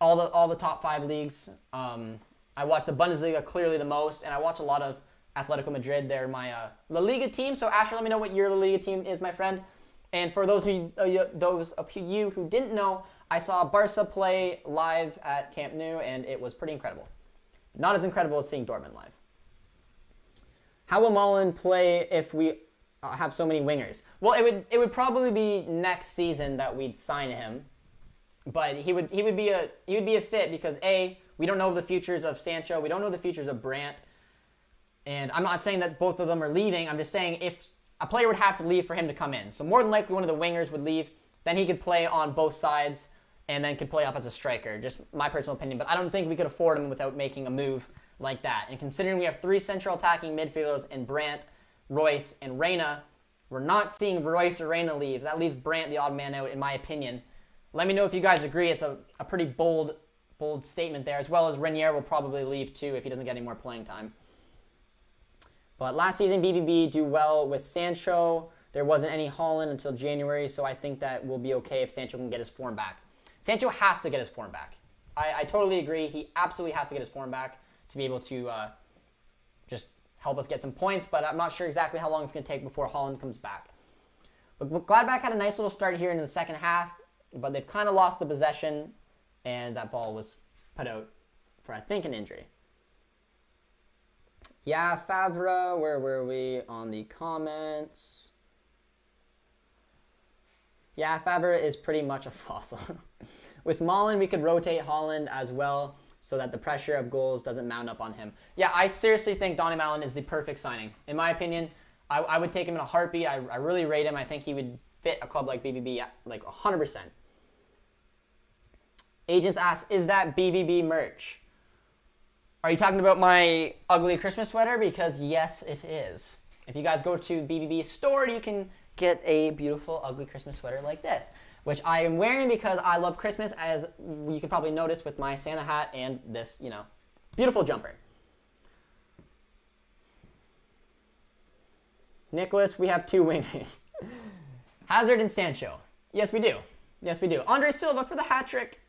all the top 5 leagues. I watch the Bundesliga clearly the most, and I watch a lot of Atletico Madrid. They're my La Liga team. So Asher, let me know what your La Liga team is, my friend. And for those of you who didn't know, I saw Barca play live at Camp Nou, and it was pretty incredible. Not as incredible as seeing Dortmund live. How will Malen play if we have so many wingers? Well, it would probably be next season that we'd sign him, but he would be a fit because we don't know the futures of Sancho, we don't know the futures of Brandt, and I'm not saying that both of them are leaving. I'm just saying if a player would have to leave for him to come in, so more than likely one of the wingers would leave, then he could play on both sides and then could play up as a striker. Just my personal opinion, but I don't think we could afford him without making a move like that. And considering we have 3 central attacking midfielders in Brandt, Royce, and Reyna, we're not seeing Royce or Reyna leave. That leaves Brandt the odd man out, in my opinion. Let me know if you guys agree. It's a pretty bold statement there, as well as Renier will probably leave too if he doesn't get any more playing time. But last season, BBB do well with Sancho. There wasn't any Haaland until January, so I think that we'll be okay if Sancho can get his form back. Sancho has to get his form back. I totally agree. He absolutely has to get his form back to be able to just help us get some points, but I'm not sure exactly how long it's going to take before Haaland comes back. But Gladbach had a nice little start here in the second half, but they've kind of lost the possession, and that ball was put out for, I think, an injury. Yeah, Favre, where were we on the comments? Yeah, Favre is pretty much a fossil. With Malen, we could rotate Haaland as well so that the pressure of goals doesn't mount up on him. Yeah, I seriously think Donny Malen is the perfect signing. In my opinion, I would take him in a heartbeat. I really rate him. I think he would fit a club like BBB like 100%. Agents ask, is that BBB merch? Are you talking about my ugly Christmas sweater? Because yes, it is. If you guys go to BBB's store, you can get a beautiful, ugly Christmas sweater like this, which I am wearing because I love Christmas, as you can probably notice with my Santa hat and this, beautiful jumper. Nicholas, we have 2 wingers. Hazard and Sancho. Yes, we do. Yes, we do. Andre Silva for the hat trick.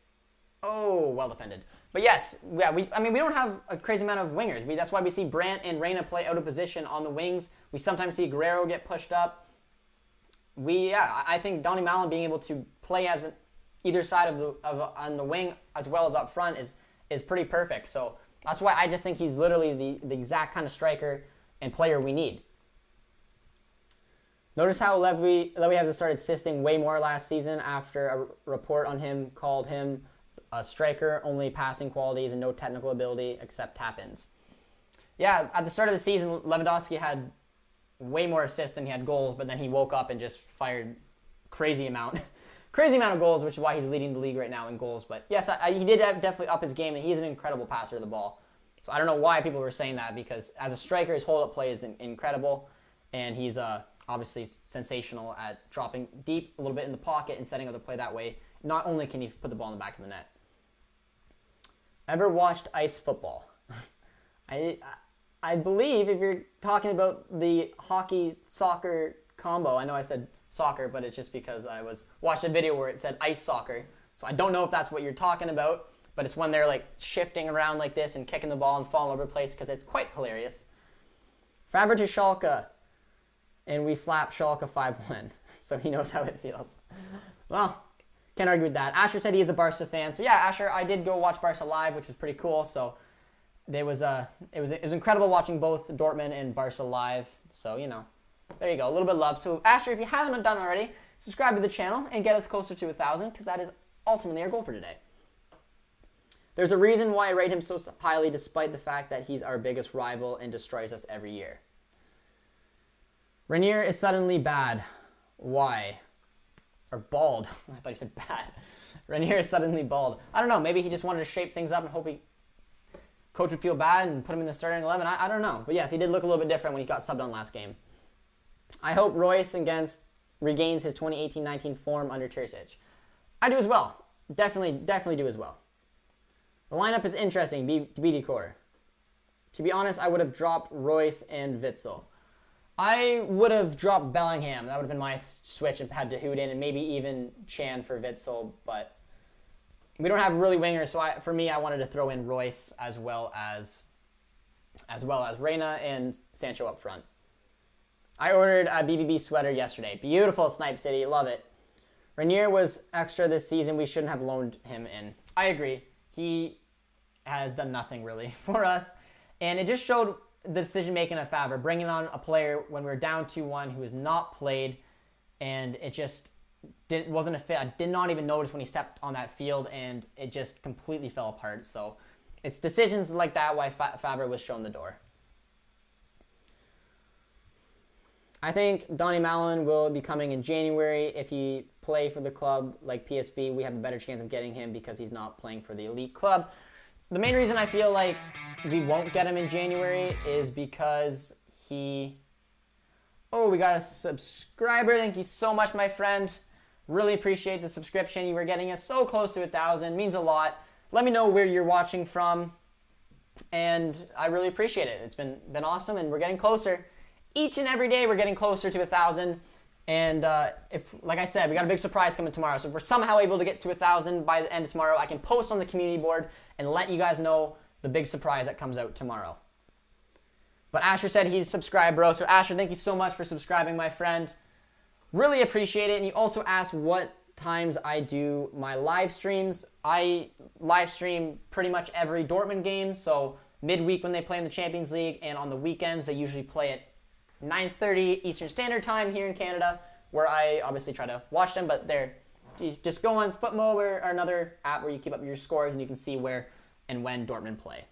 Oh, well defended. But yes, yeah, we don't have a crazy amount of wingers. That's why we see Brandt and Reina play out of position on the wings. We sometimes see Guerrero get pushed up. I think Donny Malen being able to play as either side on the wing as well as up front is pretty perfect. So that's why I just think he's literally the exact kind of striker and player we need. Notice how Lewy has started assisting way more last season after a report on him called him a striker, only passing qualities and no technical ability except tap-ins. Yeah, at the start of the season, Lewandowski had way more assists than he had goals, but then he woke up and just fired crazy amount of goals, which is why he's leading the league right now in goals. But yes, he did definitely up his game, and he's an incredible passer of the ball. So I don't know why people were saying that, because as a striker, his hold-up play is incredible, and he's obviously sensational at dropping deep a little bit in the pocket and setting up the play that way. Not only can he put the ball in the back of the net. Ever watched ice football? I believe if you're talking about the hockey-soccer combo, I know I said soccer, but it's just because I watched a video where it said ice soccer. So I don't know if that's what you're talking about, but it's when they're like shifting around like this and kicking the ball and falling over the place, because it's quite hilarious. Faber to Schalke, and we slap Schalke 5-1, so he knows how it feels. Well, can't argue with that. Asher said he is a Barca fan. So yeah, Asher, I did go watch Barca live, which was pretty cool. So it was incredible watching both Dortmund and Barca live. So, there you go, a little bit of love. So Asher, if you haven't done already, subscribe to the channel and get us closer to 1,000, because that is ultimately our goal for today. There's a reason why I rate him so highly, despite the fact that he's our biggest rival and destroys us every year. Renier is suddenly bad. Why? Or bald. I thought you said bad. Renier is suddenly bald. I don't know. Maybe he just wanted to shape things up and hope coach would feel bad and put him in the starting 11. I don't know. But yes, he did look a little bit different when he got subbed on last game. I hope Royce regains his 2018-19 form under Terzic. I do as well. Definitely do as well. The lineup is interesting. BD core. To be honest, I would have dropped Royce and Witsel. I would have dropped Bellingham. That would have been my switch, and had Dahoud in, and maybe even Chan for Witsel. But we don't have really wingers, so for me, I wanted to throw in Royce as well as Reina and Sancho up front. I ordered a BBB sweater yesterday. Beautiful, Snipe City. Love it. Renier was extra this season. We shouldn't have loaned him in. I agree. He has done nothing really for us, and it just showed the decision-making of Faber, bringing on a player when we were down 2-1 who has not played, and it just wasn't a fit. I did not even notice when he stepped on that field, and it just completely fell apart. So it's decisions like that why Faber was shown the door. I think Donny Malen will be coming in January. If he play for the club like PSV, we have a better chance of getting him because he's not playing for the elite club. The main reason I feel like we won't get him in January is because we got a subscriber. Thank you so much, my friend. Really appreciate the subscription. You were getting us so close to 1,000. Means a lot. Let me know where you're watching from, and I really appreciate it. It's been awesome, and we're getting closer. Each and every day, we're getting closer to 1,000. And like I said, we got a big surprise coming tomorrow. So if we're somehow able to get to 1,000 by the end of tomorrow, I can post on the community board and let you guys know the big surprise that comes out tomorrow. But Asher said he's subscribed, bro. So Asher, thank you so much for subscribing, my friend. Really appreciate it. And you also asked what times I do my live streams. I live stream pretty much every Dortmund game. So midweek when they play in the Champions League, and on the weekends they usually play at 9:30 Eastern Standard Time here in Canada, where I obviously try to watch them, but you just go on Footmo or another app where you keep up your scores and you can see where and when Dortmund play.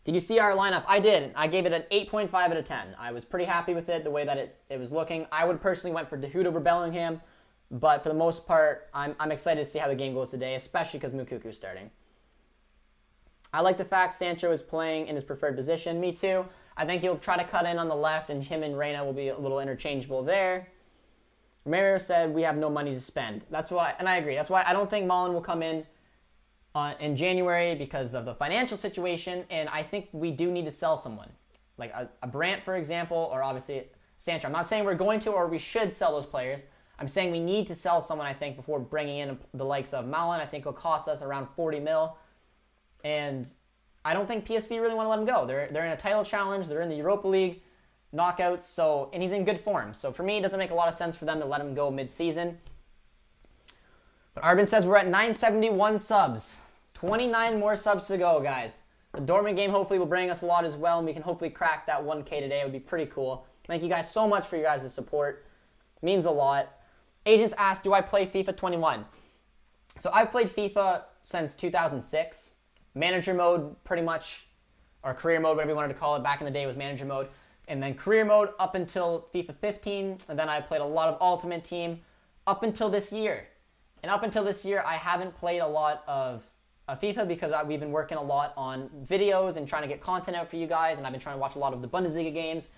Did you see our lineup? I did. I gave it an 8.5 out of 10. I was pretty happy with it, the way that it was looking. I would personally went for Dahoud over Bellingham, but for the most part, I'm excited to see how the game goes today, especially because Moukoukou is starting. I like the fact Sancho is playing in his preferred position. Me too. I think he'll try to cut in on the left, and him and Reyna will be a little interchangeable there. Mario said we have no money to spend. That's why, and I agree. That's why I don't think Mullen will come in January because of the financial situation, and I think we do need to sell someone. Like a Brandt, for example, or obviously Sancho. I'm not saying we're going to or we should sell those players. I'm saying we need to sell someone, I think, before bringing in the likes of Mullen. I think it'll cost us around 40 mil. And I don't think PSV really want to let him go. They're in a title challenge. They're in the Europa League knockouts, and he's in good form. So for me, it doesn't make a lot of sense for them to let him go mid-season. But Arbin says we're at 971 subs. 29 more subs to go, guys. The Dortmund game hopefully will bring us a lot as well, and we can hopefully crack that 1K today. It would be pretty cool. Thank you guys so much for your guys' support. It means a lot. Agents asked, do I play FIFA 21? So I've played FIFA since 2006. Manager mode, pretty much, or career mode, whatever you wanted to call it. Back in the day, it was manager mode. And then career mode up until FIFA 15. And then I played a lot of Ultimate Team up until this year. And up until this year, I haven't played a lot of FIFA because we've been working a lot on videos and trying to get content out for you guys, and I've been trying to watch a lot of the Bundesliga games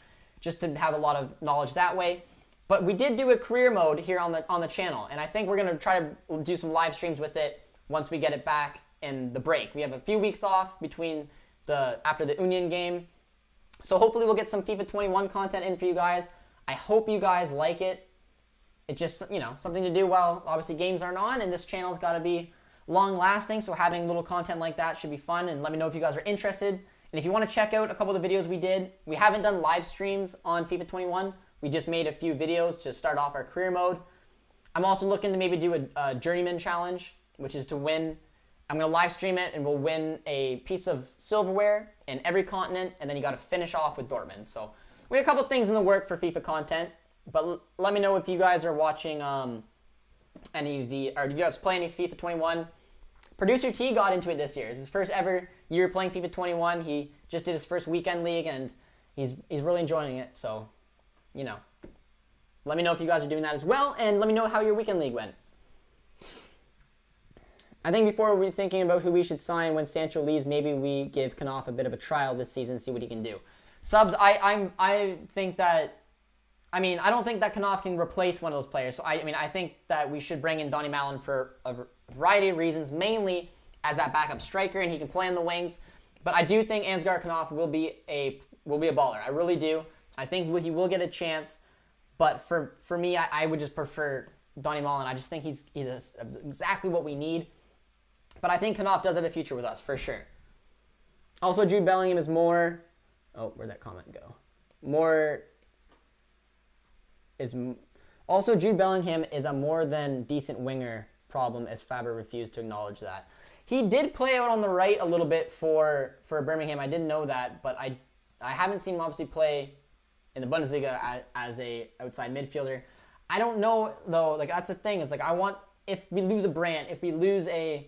just to have a lot of knowledge that way. But we did do a career mode here on the channel, and I think we're going to try to do some live streams with it once we get it back in the break. We have a few weeks off between after the Union game, so hopefully we'll get some FIFA 21 content in for you guys. I hope you guys like it. It's just, something to do while obviously games aren't on, and this channel's got to be long-lasting, so having little content like that should be fun, and let me know if you guys are interested. And if you want to check out a couple of the videos we did, we haven't done live streams on FIFA 21. We just made a few videos to start off our career mode. I'm also looking to maybe do a journeyman challenge, which is to win. I'm going to live stream it, and we'll win a piece of silverware in every continent, and then you got to finish off with Dortmund. So we have a couple things in the work for FIFA content, but let me know if you guys are watching any of the, or do you guys play any FIFA 21? Producer T got into it this year. It's his first ever year playing FIFA 21. He just did his first weekend league, and he's really enjoying it. So, let me know if you guys are doing that as well, and let me know how your weekend league went. I think before we're thinking about who we should sign when Sancho leaves, maybe we give Knopf a bit of a trial this season, see what he can do. Subs, I think that, I don't think that Knopf can replace one of those players. So, I think that we should bring in Donny Malen for a variety of reasons, mainly as that backup striker, and he can play on the wings. But I do think Ansgar Knopf will be a baller. I really do. I think he will get a chance. But for me, I would just prefer Donny Malen. I just think he's exactly what we need. But I think Knopf does have a future with us, for sure. Also, Jude Bellingham is more... Oh, where'd that comment go? Also, Jude Bellingham is a more than decent winger problem, as Faber refused to acknowledge that. He did play out on the right a little bit for Birmingham. I didn't know that, but I haven't seen him obviously play in the Bundesliga as a outside midfielder. I don't know, though, that's the thing. It's if we lose a Brandt, if we lose a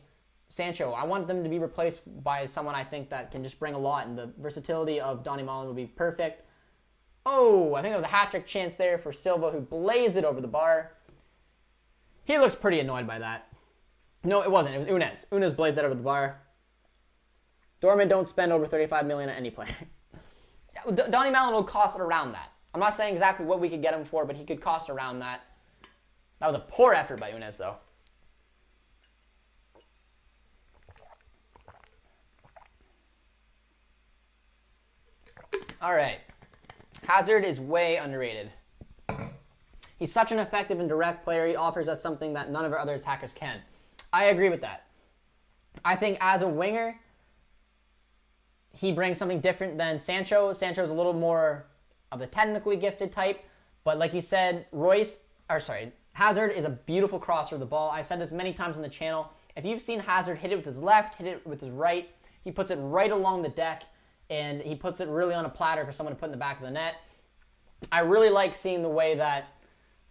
Sancho, I want them to be replaced by someone I think that can just bring a lot, and the versatility of Donny Malen would be perfect. Oh, I think there was a hat-trick chance there for Silva, who blazed it over the bar. He looks pretty annoyed by that. No, it wasn't. It was Unez. Unez blazed that over the bar. Dortmund don't spend over 35 million on any player. Donny Malen will cost around that. I'm not saying exactly what we could get him for, but he could cost around that. That was a poor effort by Unez, though. All right. Hazard is way underrated. He's such an effective and direct player. He offers us something that none of our other attackers can. I agree with that. I think as a winger, he brings something different than Sancho. Sancho's a little more of the technically gifted type. But like you said, Hazard is a beautiful crosser of the ball. I've said this many times on the channel. If you've seen Hazard hit it with his left, hit it with his right, he puts it right along the deck, and he puts it really on a platter for someone to put in the back of the net. I really like seeing the way that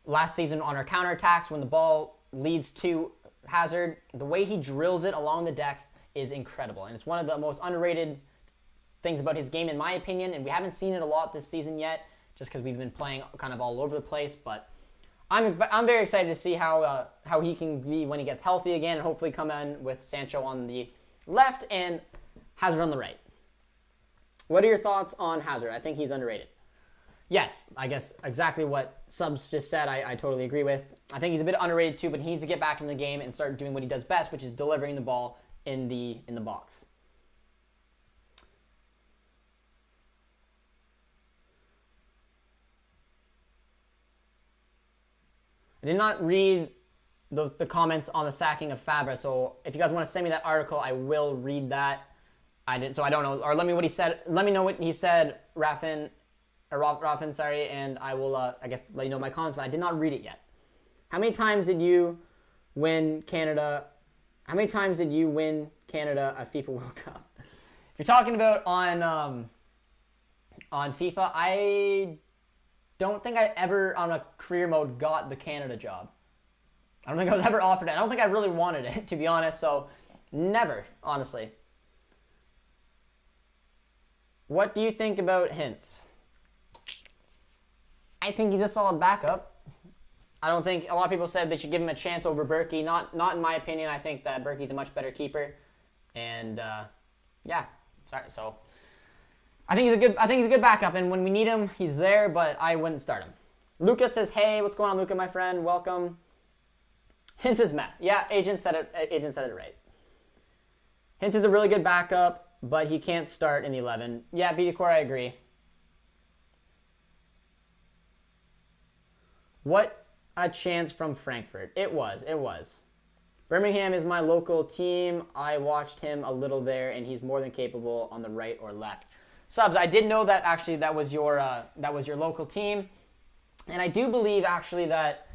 last season on our counterattacks, when the ball leads to Hazard, the way he drills it along the deck is incredible. And it's one of the most underrated things about his game, in my opinion. And we haven't seen it a lot this season yet, just because we've been playing kind of all over the place. But I'm very excited to see how he can be when he gets healthy again, and hopefully come in with Sancho on the left and Hazard on the right. What are your thoughts on Hazard? I think he's underrated. Yes, I guess exactly what Subs just said, I totally agree with. I think he's a bit underrated too, but he needs to get back in the game and start doing what he does best, which is delivering the ball in the box. I did not read the comments on the sacking of Fabra, so if you guys want to send me that article, I will read that. I did, so I don't know, or let me what he said. Let me know what he said, Raffin, sorry, and I will, I guess, let you know my comments. But I did not read it yet. How many times did you win Canada? How many times did you win Canada a FIFA World Cup? If you're talking about on FIFA, I don't think I ever on a career mode got the Canada job. I don't think I was ever offered it. I don't think I really wanted it, to be honest. So never, honestly. What do you think about Hintz? I think he's a solid backup. I don't think a lot of people said they should give him a chance over Berkey. Not in my opinion. I think that Berkey's a much better keeper. And yeah, sorry. So I think he's a good backup. And when we need him, he's there. But I wouldn't start him. Luca says, "Hey, what's going on, Luca, my friend? Welcome." Hintz is meh. Yeah, Agent said it right. Hintz is a really good backup, but he can't start in the 11. Yeah, BDcore, I agree. What a chance from Frankfurt. It was. Birmingham is my local team. I watched him a little there, and he's more than capable on the right or left. Subs, I did know that actually that was your local team, and I do believe actually that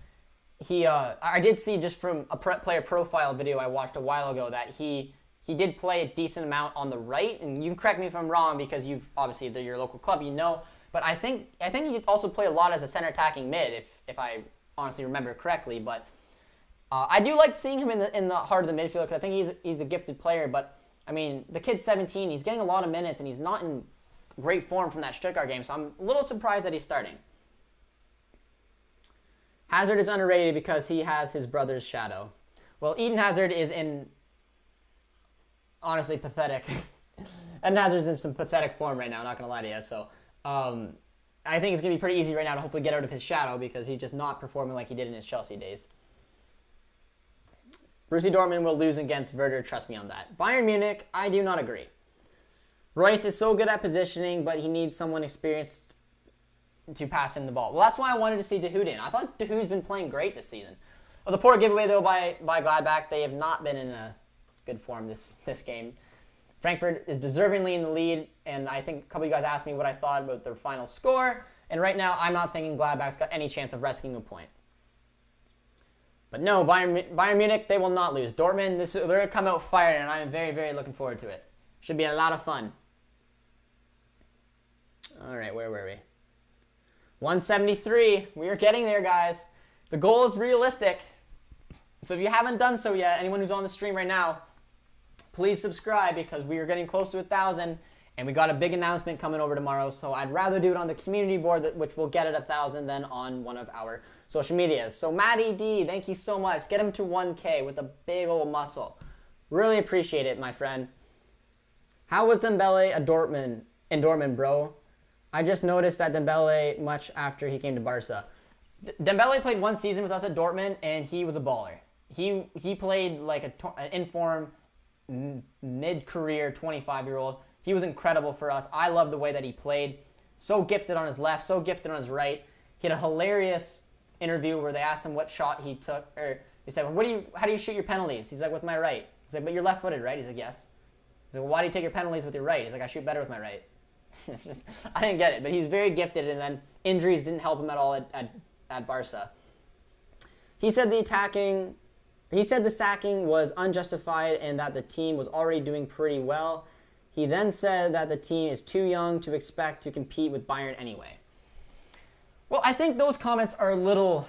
he. I did see just from a player profile video I watched a while ago that he did play a decent amount on the right, and you can correct me if I'm wrong because you've obviously they're your local club, you know. But I think he could also play a lot as a center attacking mid if I honestly remember correctly. But I do like seeing him in the heart of the midfield because I think he's a gifted player. But I mean, the kid's 17, he's getting a lot of minutes, and he's not in great form from that Stuttgart game. So I'm a little surprised that he's starting. Hazard is underrated because he has his brother's shadow. Well, Eden Hazard is honestly pathetic. Eden Hazard's in some pathetic form right now, not going to lie to you. So I think it's going to be pretty easy right now to hopefully get out of his shadow because he's just not performing like he did in his Chelsea days. Borussia Dortmund will lose against Werder, trust me on that. Bayern Munich, I do not agree. Royce is so good at positioning, but he needs someone experienced to pass him the ball. Well, that's why I wanted to see Dahoud in. I thought Dahoud's been playing great this season. Well, the poor giveaway, though, by Gladbach. They have not been in a good form this game. Frankfurt is deservingly in the lead, and I think a couple of you guys asked me what I thought about their final score, and right now I'm not thinking Gladbach's got any chance of rescuing a point. But no, Bayern Munich, they will not lose. Dortmund, they're going to come out firing, and I'm very, very looking forward to it. Should be a lot of fun. All right, where were we? 173. We are getting there, guys. The goal is realistic. So if you haven't done so yet, anyone who's on the stream right now, please subscribe because we are getting close to 1,000, and we got a big announcement coming over tomorrow. So I'd rather do it on the community board, which will get it 1,000, than on one of our social medias. So Matty D, thank you so much. Get him to 1K with a big old muscle. Really appreciate it, my friend. How was Dembele in Dortmund, bro? I just noticed that Dembele much after he came to Barca. Dembele played one season with us at Dortmund, and he was a baller. He played like an in-form, mid-career 25-year-old. He was incredible for us. I love the way that he played. So gifted on his left, so gifted on his right. He had a hilarious interview where they asked him what shot he took, or they said, how do you shoot your penalties? He's like, with my right. He's like, but you're left-footed, right? He's like, yes. He's like, well, why do you take your penalties with your right? He's like, I shoot better with my right. I didn't get it, but he's very gifted, and then injuries didn't help him at all at Barca. He said the sacking was unjustified and that the team was already doing pretty well. He then said that the team is too young to expect to compete with Bayern anyway. Well, I think those comments are a little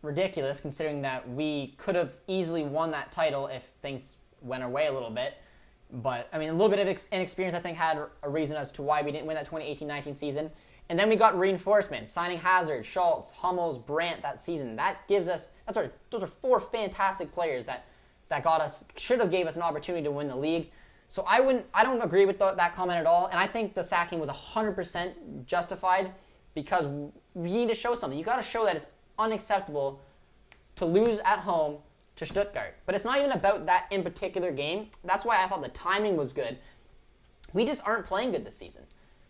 ridiculous considering that we could have easily won that title if things went our way a little bit. But, I mean, a little bit of inexperience, I think, had a reason as to why we didn't win that 2018-19 season. And then we got reinforcements, signing Hazard, Schultz, Hummels, Brandt that season. That gives us, those are four fantastic players that got us, should have gave us an opportunity to win the league. So I don't agree with that comment at all. And I think the sacking was 100% justified because we need to show something. You got to show that it's unacceptable to lose at home to Stuttgart. But it's not even about that in particular game. That's why I thought the timing was good. We just aren't playing good this season.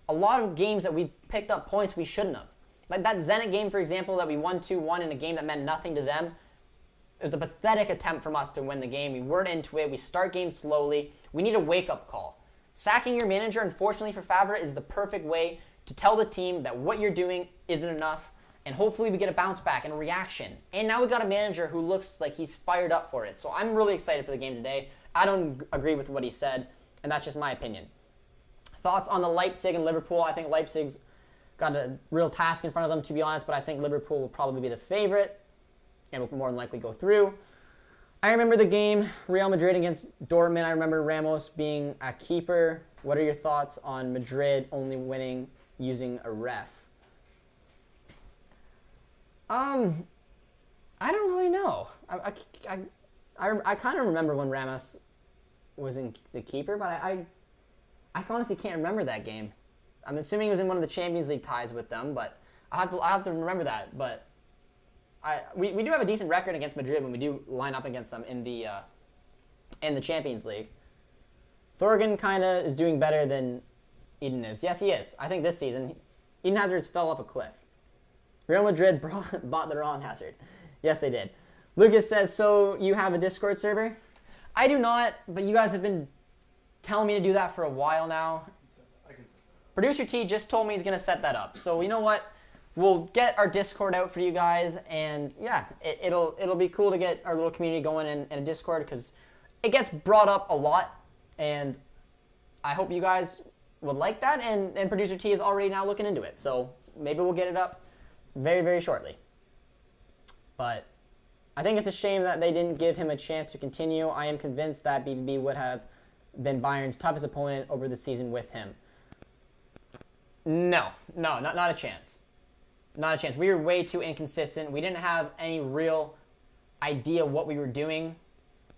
A lot of games that we picked up points we shouldn't have. Like that Zenit game, for example, that we won 2-1 in a game that meant nothing to them. It was a pathetic attempt from us to win the game. We weren't into it. We start games slowly. We need a wake-up call. Sacking your manager, unfortunately for Favre, is the perfect way to tell the team that what you're doing isn't enough, and hopefully we get a bounce back and a reaction. And now we got a manager who looks like he's fired up for it. So I'm really excited for the game today. I don't agree with what he said, and that's just my opinion. Thoughts on the Leipzig and Liverpool? I think Leipzig's got a real task in front of them, to be honest, but I think Liverpool will probably be the favorite and will more than likely go through. I remember the game, Real Madrid against Dortmund. I remember Ramos being a keeper. What are your thoughts on Madrid only winning using a ref? I don't really know. I kind of remember when Ramos was in the keeper, but I honestly can't remember that game. I'm assuming it was in one of the Champions League ties with them, but I'll have to remember that. But we do have a decent record against Madrid when we do line up against them in the Champions League. Thorgan kind of is doing better than Eden is. Yes, he is. I think this season, Eden Hazard fell off a cliff. Real Madrid bought the wrong Hazard. Yes, they did. Lucas says, so you have a Discord server? I do not, but you guys have been telling me to do that for a while now. Producer T just told me he's going to set that up. So you know what? We'll get our Discord out for you guys, and yeah, it'll be cool to get our little community going in a Discord because it gets brought up a lot, and I hope you guys would like that, and Producer T is already now looking into it. So maybe we'll get it up very, very shortly. But I think it's a shame that they didn't give him a chance to continue. I am convinced that BVB would have been Bayern's toughest opponent over the season with him. No, not a chance. Not a chance. We were way too inconsistent. We didn't have any real idea what we were doing.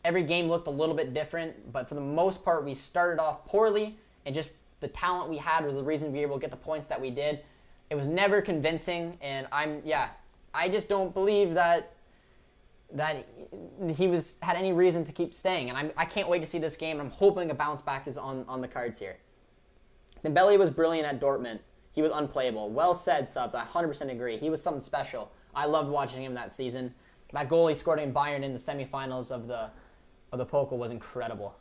Every game looked a little bit different, but for the most part, we started off poorly, and just the talent we had was the reason we were able to get the points that we did. It was never convincing, and I just don't believe that he had any reason to keep staying, and I can't wait to see this game. I'm hoping a bounce back is on the cards here. Dembele was brilliant at Dortmund. He was unplayable. Well said, Subs. I 100% agree. He was something special. I loved watching him that season. That goal he scored in Bayern in the semifinals of the Pokal was incredible.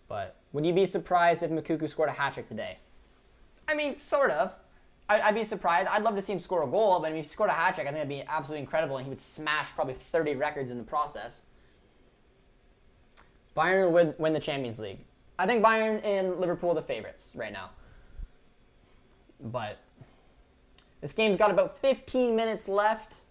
But would you be surprised if Moukoko scored a hat-trick today? I mean, sort of. I'd be surprised. I'd love to see him score a goal, but if he scored a hat-trick, I think that'd be absolutely incredible, and he would smash probably 30 records in the process. Bayern would win the Champions League. I think Bayern and Liverpool are the favorites right now. But this game's got about 15 minutes left,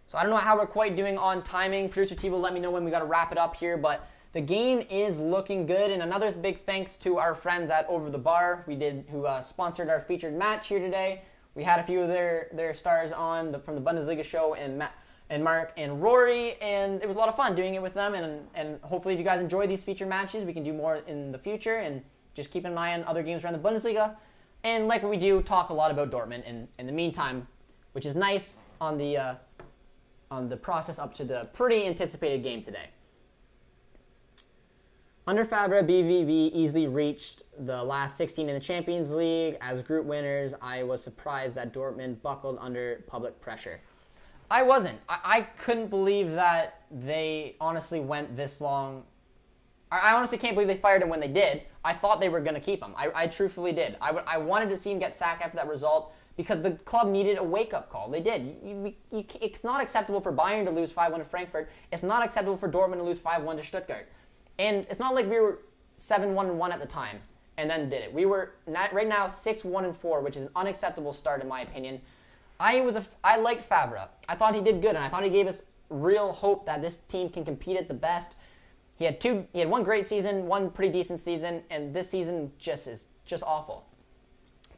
so I don't know how we're quite doing on timing. Producer T will let me know when we got to wrap it up here, but the game is looking good, and another big thanks to our friends at Over the Bar who sponsored our featured match here today. We had a few of their stars on from the Bundesliga show, and Mark and Rory, and it was a lot of fun doing it with them, and hopefully if you guys enjoy these featured matches, we can do more in the future, and just keep an eye on other games around the Bundesliga, and like what we do, talk a lot about Dortmund in the meantime, which is nice on the process up to the pretty anticipated game today. Under Favre, BVB easily reached the last 16 in the Champions League. As group winners, I was surprised that Dortmund buckled under public pressure. I wasn't. I couldn't believe that they honestly went this long. I honestly can't believe they fired him when they did. I thought they were going to keep him. I truthfully did. I wanted to see him get sacked after that result because the club needed a wake-up call. They did. It's not acceptable for Bayern to lose 5-1 to Frankfurt. It's not acceptable for Dortmund to lose 5-1 to Stuttgart. And it's not like we were 7-1-1 at the time and then did it. We were right now 6-1-4, which is an unacceptable start in my opinion. I liked Favre. I thought he did good, and I thought he gave us real hope that this team can compete at the best. He had one great season, one pretty decent season, and this season is just awful.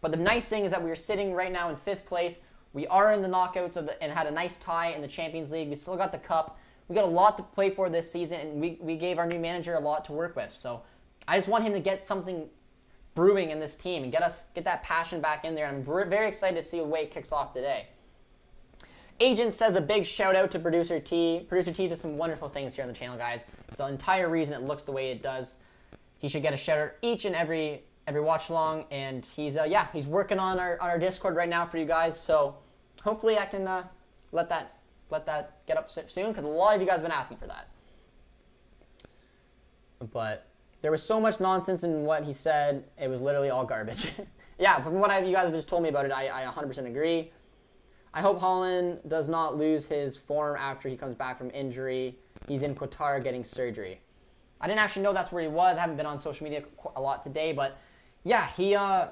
But the nice thing is that we are sitting right now in 5th place. We are in the knockouts and had a nice tie in the Champions League. We still got the cup. We got a lot to play for this season, and we gave our new manager a lot to work with. So I just want him to get something brewing in this team and get that passion back in there. I'm very excited to see the way it kicks off today. Agent says a big shout out to Producer T. Producer T does some wonderful things here on the channel, guys. It's the entire reason it looks the way it does. He should get a shout out each and every watch along, and he's working on our Discord right now for you guys. So hopefully I can let that get up soon, because a lot of you guys have been asking for that. But there was so much nonsense in what he said, it was literally all garbage. Yeah, from what you guys have just told me about it, I 100% agree. I hope Holland does not lose his form after he comes back from injury. He's in Qatar getting surgery. I didn't actually know that's where he was. I haven't been on social media a lot today, but yeah, I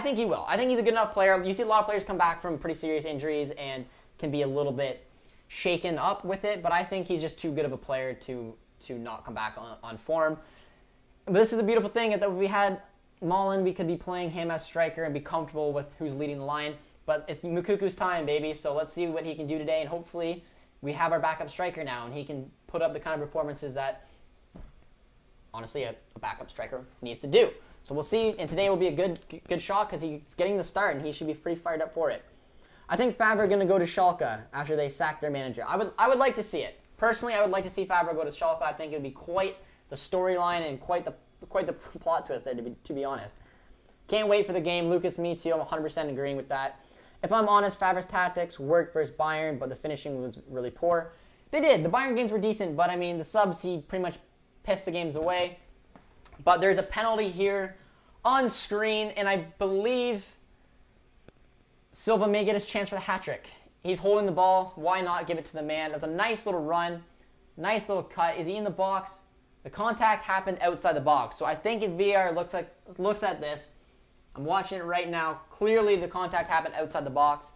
think he will. I think he's a good enough player. You see a lot of players come back from pretty serious injuries and can be a little bit shaken up with it, but I think he's just too good of a player to not come back on form. But this is the beautiful thing, that we had Mullen, we could be playing him as striker and be comfortable with who's leading the line. But it's Mukuku's time, baby, so let's see what he can do today, and hopefully we have our backup striker now, and he can put up the kind of performances that, honestly, a backup striker needs to do. So we'll see, and today will be a good shot, because he's getting the start, and he should be pretty fired up for it. I think Favre going to go to Schalke after they sack their manager. I would like to see it. Personally, I would like to see Favre go to Schalke. I think it would be quite the storyline and quite the plot twist there, to be honest. Can't wait for the game. Lucas, me too. I'm 100% agreeing with that. If I'm honest, Favre's tactics worked versus Bayern, but the finishing was really poor. They did. The Bayern games were decent, but I mean, the subs, he pretty much pissed the games away. But there's a penalty here on screen, and I believe Silva may get his chance for the hat-trick. He's holding the ball. Why not give it to the man? That's a nice little run. Nice little cut. Is he in the box? The contact happened outside the box. So I think if VR looks at this, I'm watching it right now. Clearly the contact happened outside the box.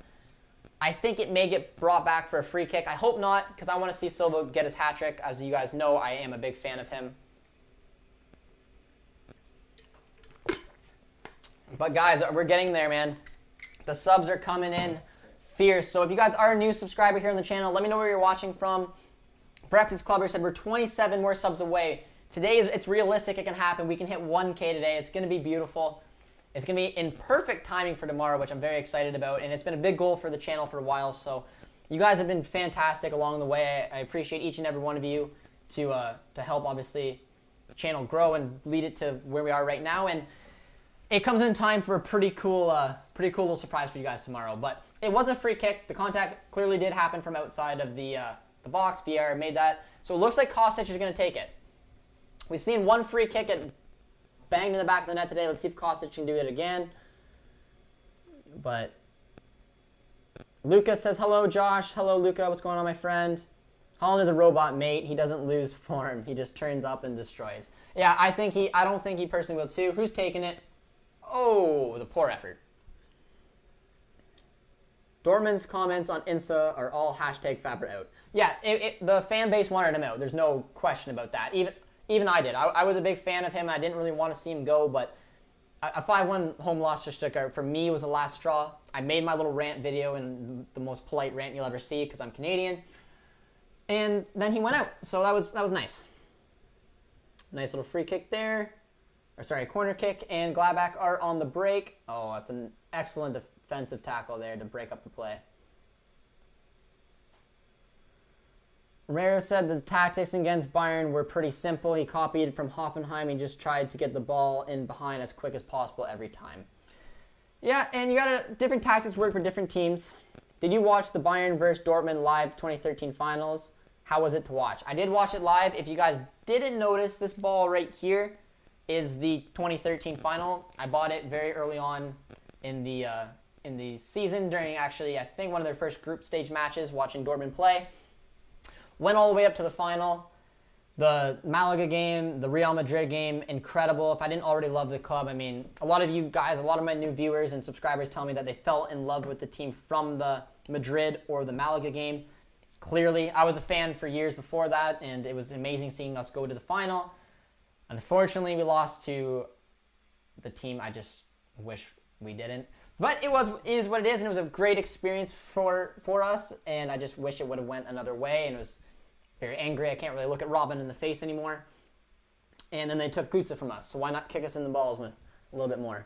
I think it may get brought back for a free kick. I hope not, because I want to see Silva get his hat-trick. As you guys know, I am a big fan of him. But guys, we're getting there, man. The subs are coming in fierce. So if you guys are a new subscriber here on the channel, let me know where you're watching from. Breakfast Clubber said we're 27 more subs away. Today, it's realistic. It can happen. We can hit 1K today. It's going to be beautiful. It's going to be in perfect timing for tomorrow, which I'm very excited about. And it's been a big goal for the channel for a while. So you guys have been fantastic along the way. I appreciate each and every one of you to help, obviously, the channel grow and lead it to where we are right now. And it comes in time for a pretty cool little surprise for you guys tomorrow. But it was a free kick. The contact clearly did happen from outside of the box. VR made that. So it looks like Kostic is going to take it. We've seen one free kick get banged in the back of the net today. Let's see if Kostic can do it again. But Luca says, hello, Josh. Hello, Luca. What's going on, my friend? Holland is a robot, mate. He doesn't lose form. He just turns up and destroys. Yeah, I don't think he personally will, too. Who's taking it? Oh, it was a poor effort. Dortmund's comments on Insta are all hashtag Favre out. Yeah, the fan base wanted him out. There's no question about that. Even I did. I was a big fan of him. I didn't really want to see him go, but a 5-1 home loss to Stuttgart, for me, was the last straw. I made my little rant video, and the most polite rant you'll ever see, because I'm Canadian. And then he went out, so that was nice. Nice little free kick there. Or sorry, corner kick, and Gladbach are on the break. Oh, that's an excellent defensive tackle there to break up the play. Romero said the tactics against Bayern were pretty simple. He copied from Hoffenheim. He just tried to get the ball in behind as quick as possible every time. Yeah, and you got different tactics work for different teams. Did you watch the Bayern versus Dortmund live 2013 finals? How was it to watch? I did watch it live. If you guys didn't notice, this ball right here is the 2013 final. I bought it very early on in the season during, actually, I think one of their first group stage matches, watching Dortmund play. Went all the way up to the final. The Malaga game, the Real Madrid game, incredible. If I didn't already love the club, I mean, a lot of you guys, a lot of my new viewers and subscribers tell me that they fell in love with the team from the Madrid or the Malaga game. Clearly, I was a fan for years before that, and it was amazing seeing us go to the final. Unfortunately, we lost to the team I just wish we didn't. But it is what it is, and it was a great experience for us, and I just wish it would have went another way, and it was very angry. I can't really look at Robin in the face anymore. And then they took Gutsa from us, so why not kick us in the balls a little bit more?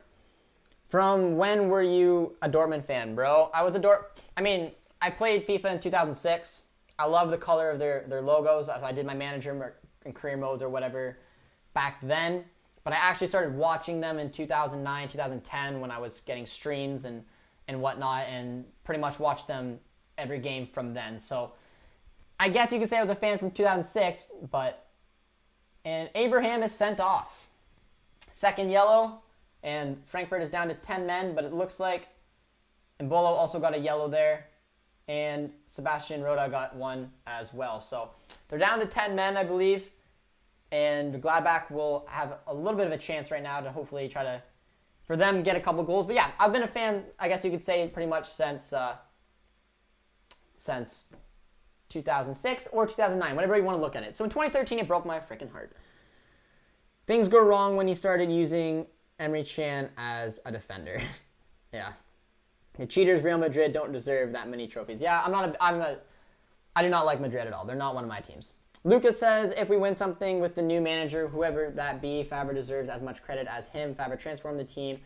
From when were you a Dortmund fan, bro? I played FIFA in 2006. I love the color of their logos. So I did my manager and career modes or whatever back then. But I actually started watching them in 2009, 2010 when I was getting streams and whatnot, and pretty much watched them every game from then. So I guess you could say I was a fan from 2006, and Abraham is sent off. Second yellow, and Frankfurt is down to 10 men, but it looks like Mbolo also got a yellow there, and Sebastian Rhoda got one as well. So they're down to 10 men, I believe. And Gladbach will have a little bit of a chance right now to hopefully for them get a couple goals. But yeah, I've been a fan, I guess you could say, pretty much since 2006 or 2009, whatever you want to look at it. So in 2013, it broke my freaking heart. Things go wrong when you started using Emre Can as a defender. Yeah. The cheaters, Real Madrid, don't deserve that many trophies. Yeah, I do not like Madrid at all. They're not one of my teams. Lucas says, if we win something with the new manager, whoever that be, Faber deserves as much credit as him. Faber transformed the team,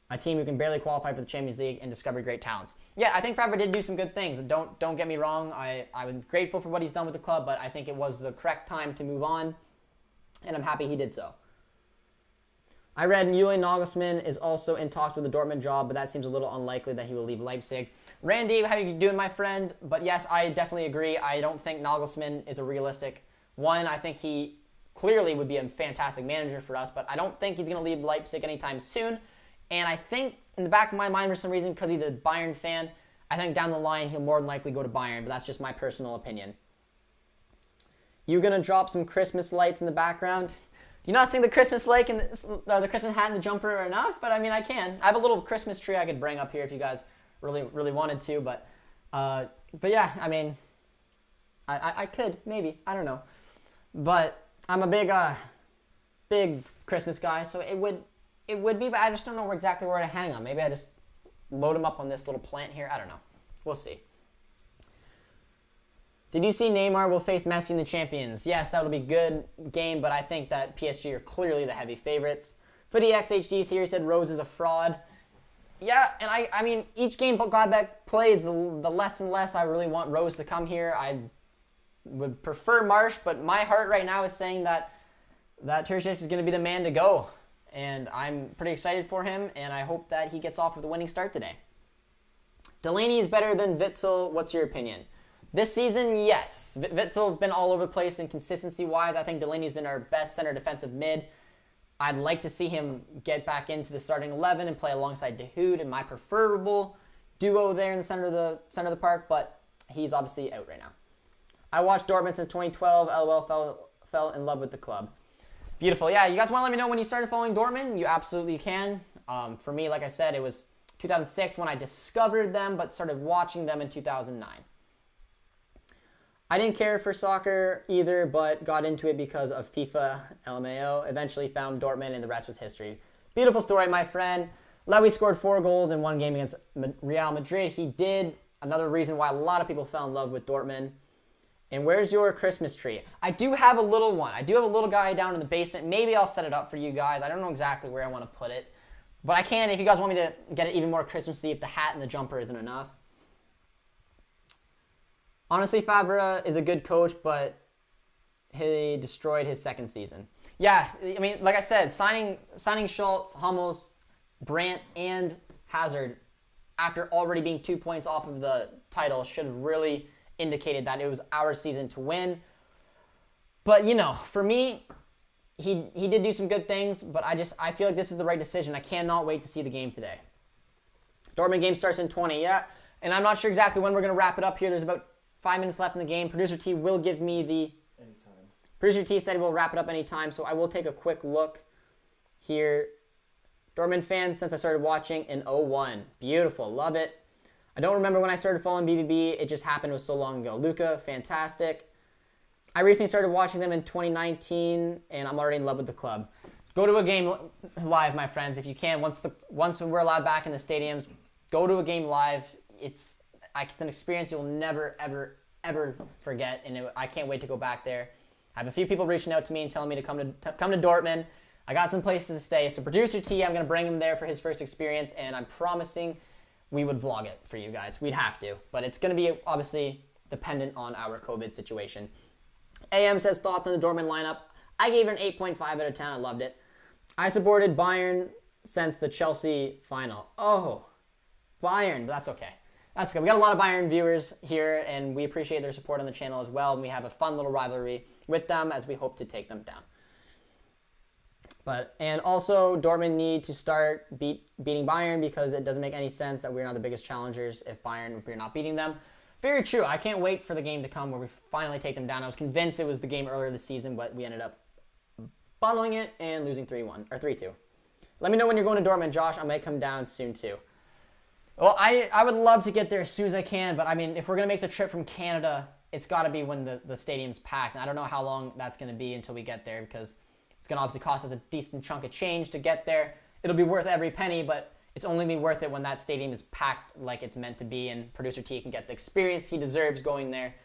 a team who can barely qualify for the Champions League, and discovered great talents. Yeah, I think Faber did do some good things. Don't get me wrong. I was grateful for what he's done with the club, but I think it was the correct time to move on, and I'm happy he did so. I read Julian Nagelsmann is also in talks with the Dortmund job, but that seems a little unlikely that he will leave Leipzig. Randy, how you doing, my friend? But yes, I definitely agree. I don't think Nagelsmann is a realistic one. I think he clearly would be a fantastic manager for us, but I don't think he's going to leave Leipzig anytime soon. And I think in the back of my mind, for some reason, because he's a Bayern fan, I think down the line he'll more than likely go to Bayern, but that's just my personal opinion. You going to drop some Christmas lights in the background? Do you not think the Christmas light and the Christmas hat and the jumper are enough? But I mean, I can. I have a little Christmas tree I could bring up here if you guys really wanted to. But yeah, I mean, I could maybe. I don't know. But I'm a big Christmas guy, so it would be. But I just don't know exactly where to hang them. Maybe I just load them up on this little plant here. I don't know. We'll see. Did you see Neymar will face Messi in the Champions? Yes, that would be a good game, but I think that PSG are clearly the heavy favorites. FootyXHD's here. He said Rose is a fraud. Yeah, and I mean, each game Gladbach plays, the less and less I really want Rose to come here. I would prefer Marsh, but my heart right now is saying that Terzic is going to be the man to go. And I'm pretty excited for him, and I hope that he gets off with a winning start today. Delaney is better than Witsel. What's your opinion? This season, yes. Witzel's been all over the place in consistency-wise. I think Delaney's been our best center defensive mid. I'd like to see him get back into the starting 11 and play alongside Dahoud in my preferable duo there in the center of the park, but he's obviously out right now. I watched Dortmund since 2012. LOL, fell in love with the club. Beautiful. Yeah, you guys want to let me know when you started following Dortmund? You absolutely can. For me, like I said, it was 2006 when I discovered them, but started watching them in 2009. I didn't care for soccer either, but got into it because of FIFA LMAO. Eventually found Dortmund, and the rest was history. Beautiful story, my friend. Lewy scored 4 goals in one game against Real Madrid. He did. Another reason why a lot of people fell in love with Dortmund. And where's your Christmas tree? I do have a little one. I do have a little guy down in the basement. Maybe I'll set it up for you guys. I don't know exactly where I want to put it. But I can if you guys want me to get it even more Christmassy if the hat and the jumper isn't enough. Honestly, Fabra is a good coach, but he destroyed his second season. Yeah, I mean, like I said, signing Schultz, Hummels, Brandt, and Hazard after already being 2 points off of the title should have really indicated that it was our season to win. But, you know, for me, he did do some good things, but I feel like this is the right decision. I cannot wait to see the game today. Dortmund game starts in 20, yeah. And I'm not sure exactly when we're going to wrap it up here. There's about 5 minutes left in the game. Producer T will give me the... Anytime. Producer T said we'll wrap it up anytime, so I will take a quick look here. Dortmund fan since I started watching in 01. Beautiful. Love it. I don't remember when I started following BBB. It just happened. It was so long ago. Luca, fantastic. I recently started watching them in 2019, and I'm already in love with the club. Go to a game live, my friends, if you can. Once we're allowed back in the stadiums, go to a game live. It's an experience you'll never, ever, ever forget, and I can't wait to go back there. I have a few people reaching out to me and telling me to come to Dortmund. I got some places to stay. So producer T, I'm going to bring him there for his first experience, and I'm promising we would vlog it for you guys. We'd have to, but it's going to be obviously dependent on our COVID situation. AM says thoughts on the Dortmund lineup. I gave it an 8.5 out of 10. I loved it. I supported Bayern since the Chelsea final. Oh, Bayern, but that's okay. That's good. We got a lot of Bayern viewers here, and we appreciate their support on the channel as well. And we have a fun little rivalry with them as we hope to take them down. And also, Dortmund need to start beating Bayern because it doesn't make any sense that we're not the biggest challengers if we're not beating them. Very true. I can't wait for the game to come where we finally take them down. I was convinced it was the game earlier this season, but we ended up bottling it and losing 3-1 or 3-2. Let me know when you're going to Dortmund, Josh. I might come down soon too. Well, I would love to get there as soon as I can, but I mean, if we're going to make the trip from Canada, it's got to be when the stadium's packed. And I don't know how long that's going to be until we get there because it's going to obviously cost us a decent chunk of change to get there. It'll be worth every penny, but it's only be worth it when that stadium is packed like it's meant to be and producer T can get the experience he deserves going there.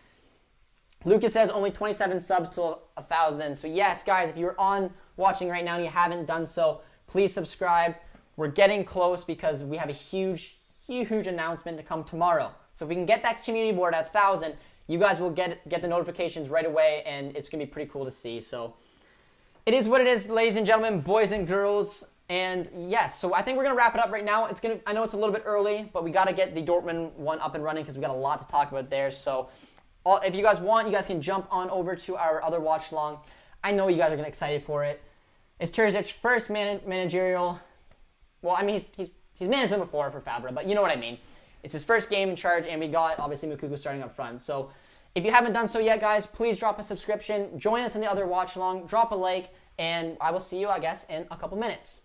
Lucas says only 27 subs to 1,000. So yes, guys, if you're watching right now and you haven't done so, please subscribe. We're getting close because we have a huge announcement to come tomorrow. So if we can get that community board at 1,000, you guys will get the notifications right away, and it's going to be pretty cool to see. So it is what it is, ladies and gentlemen, boys and girls. And yes, so I think we're going to wrap it up right now. I know it's a little bit early, but we got to get the Dortmund one up and running because we got a lot to talk about there. So if you guys want, you guys can jump on over to our other watch along. I know you guys are going to be excited for it. It's Terzic's first managerial. Well, I mean, he's managed them before for Fabra, but you know what I mean. It's his first game in charge, and we got, obviously, Mukuku starting up front. So if you haven't done so yet, guys, please drop a subscription. Join us in the other watch along. Drop a like, and I will see you, I guess, in a couple minutes.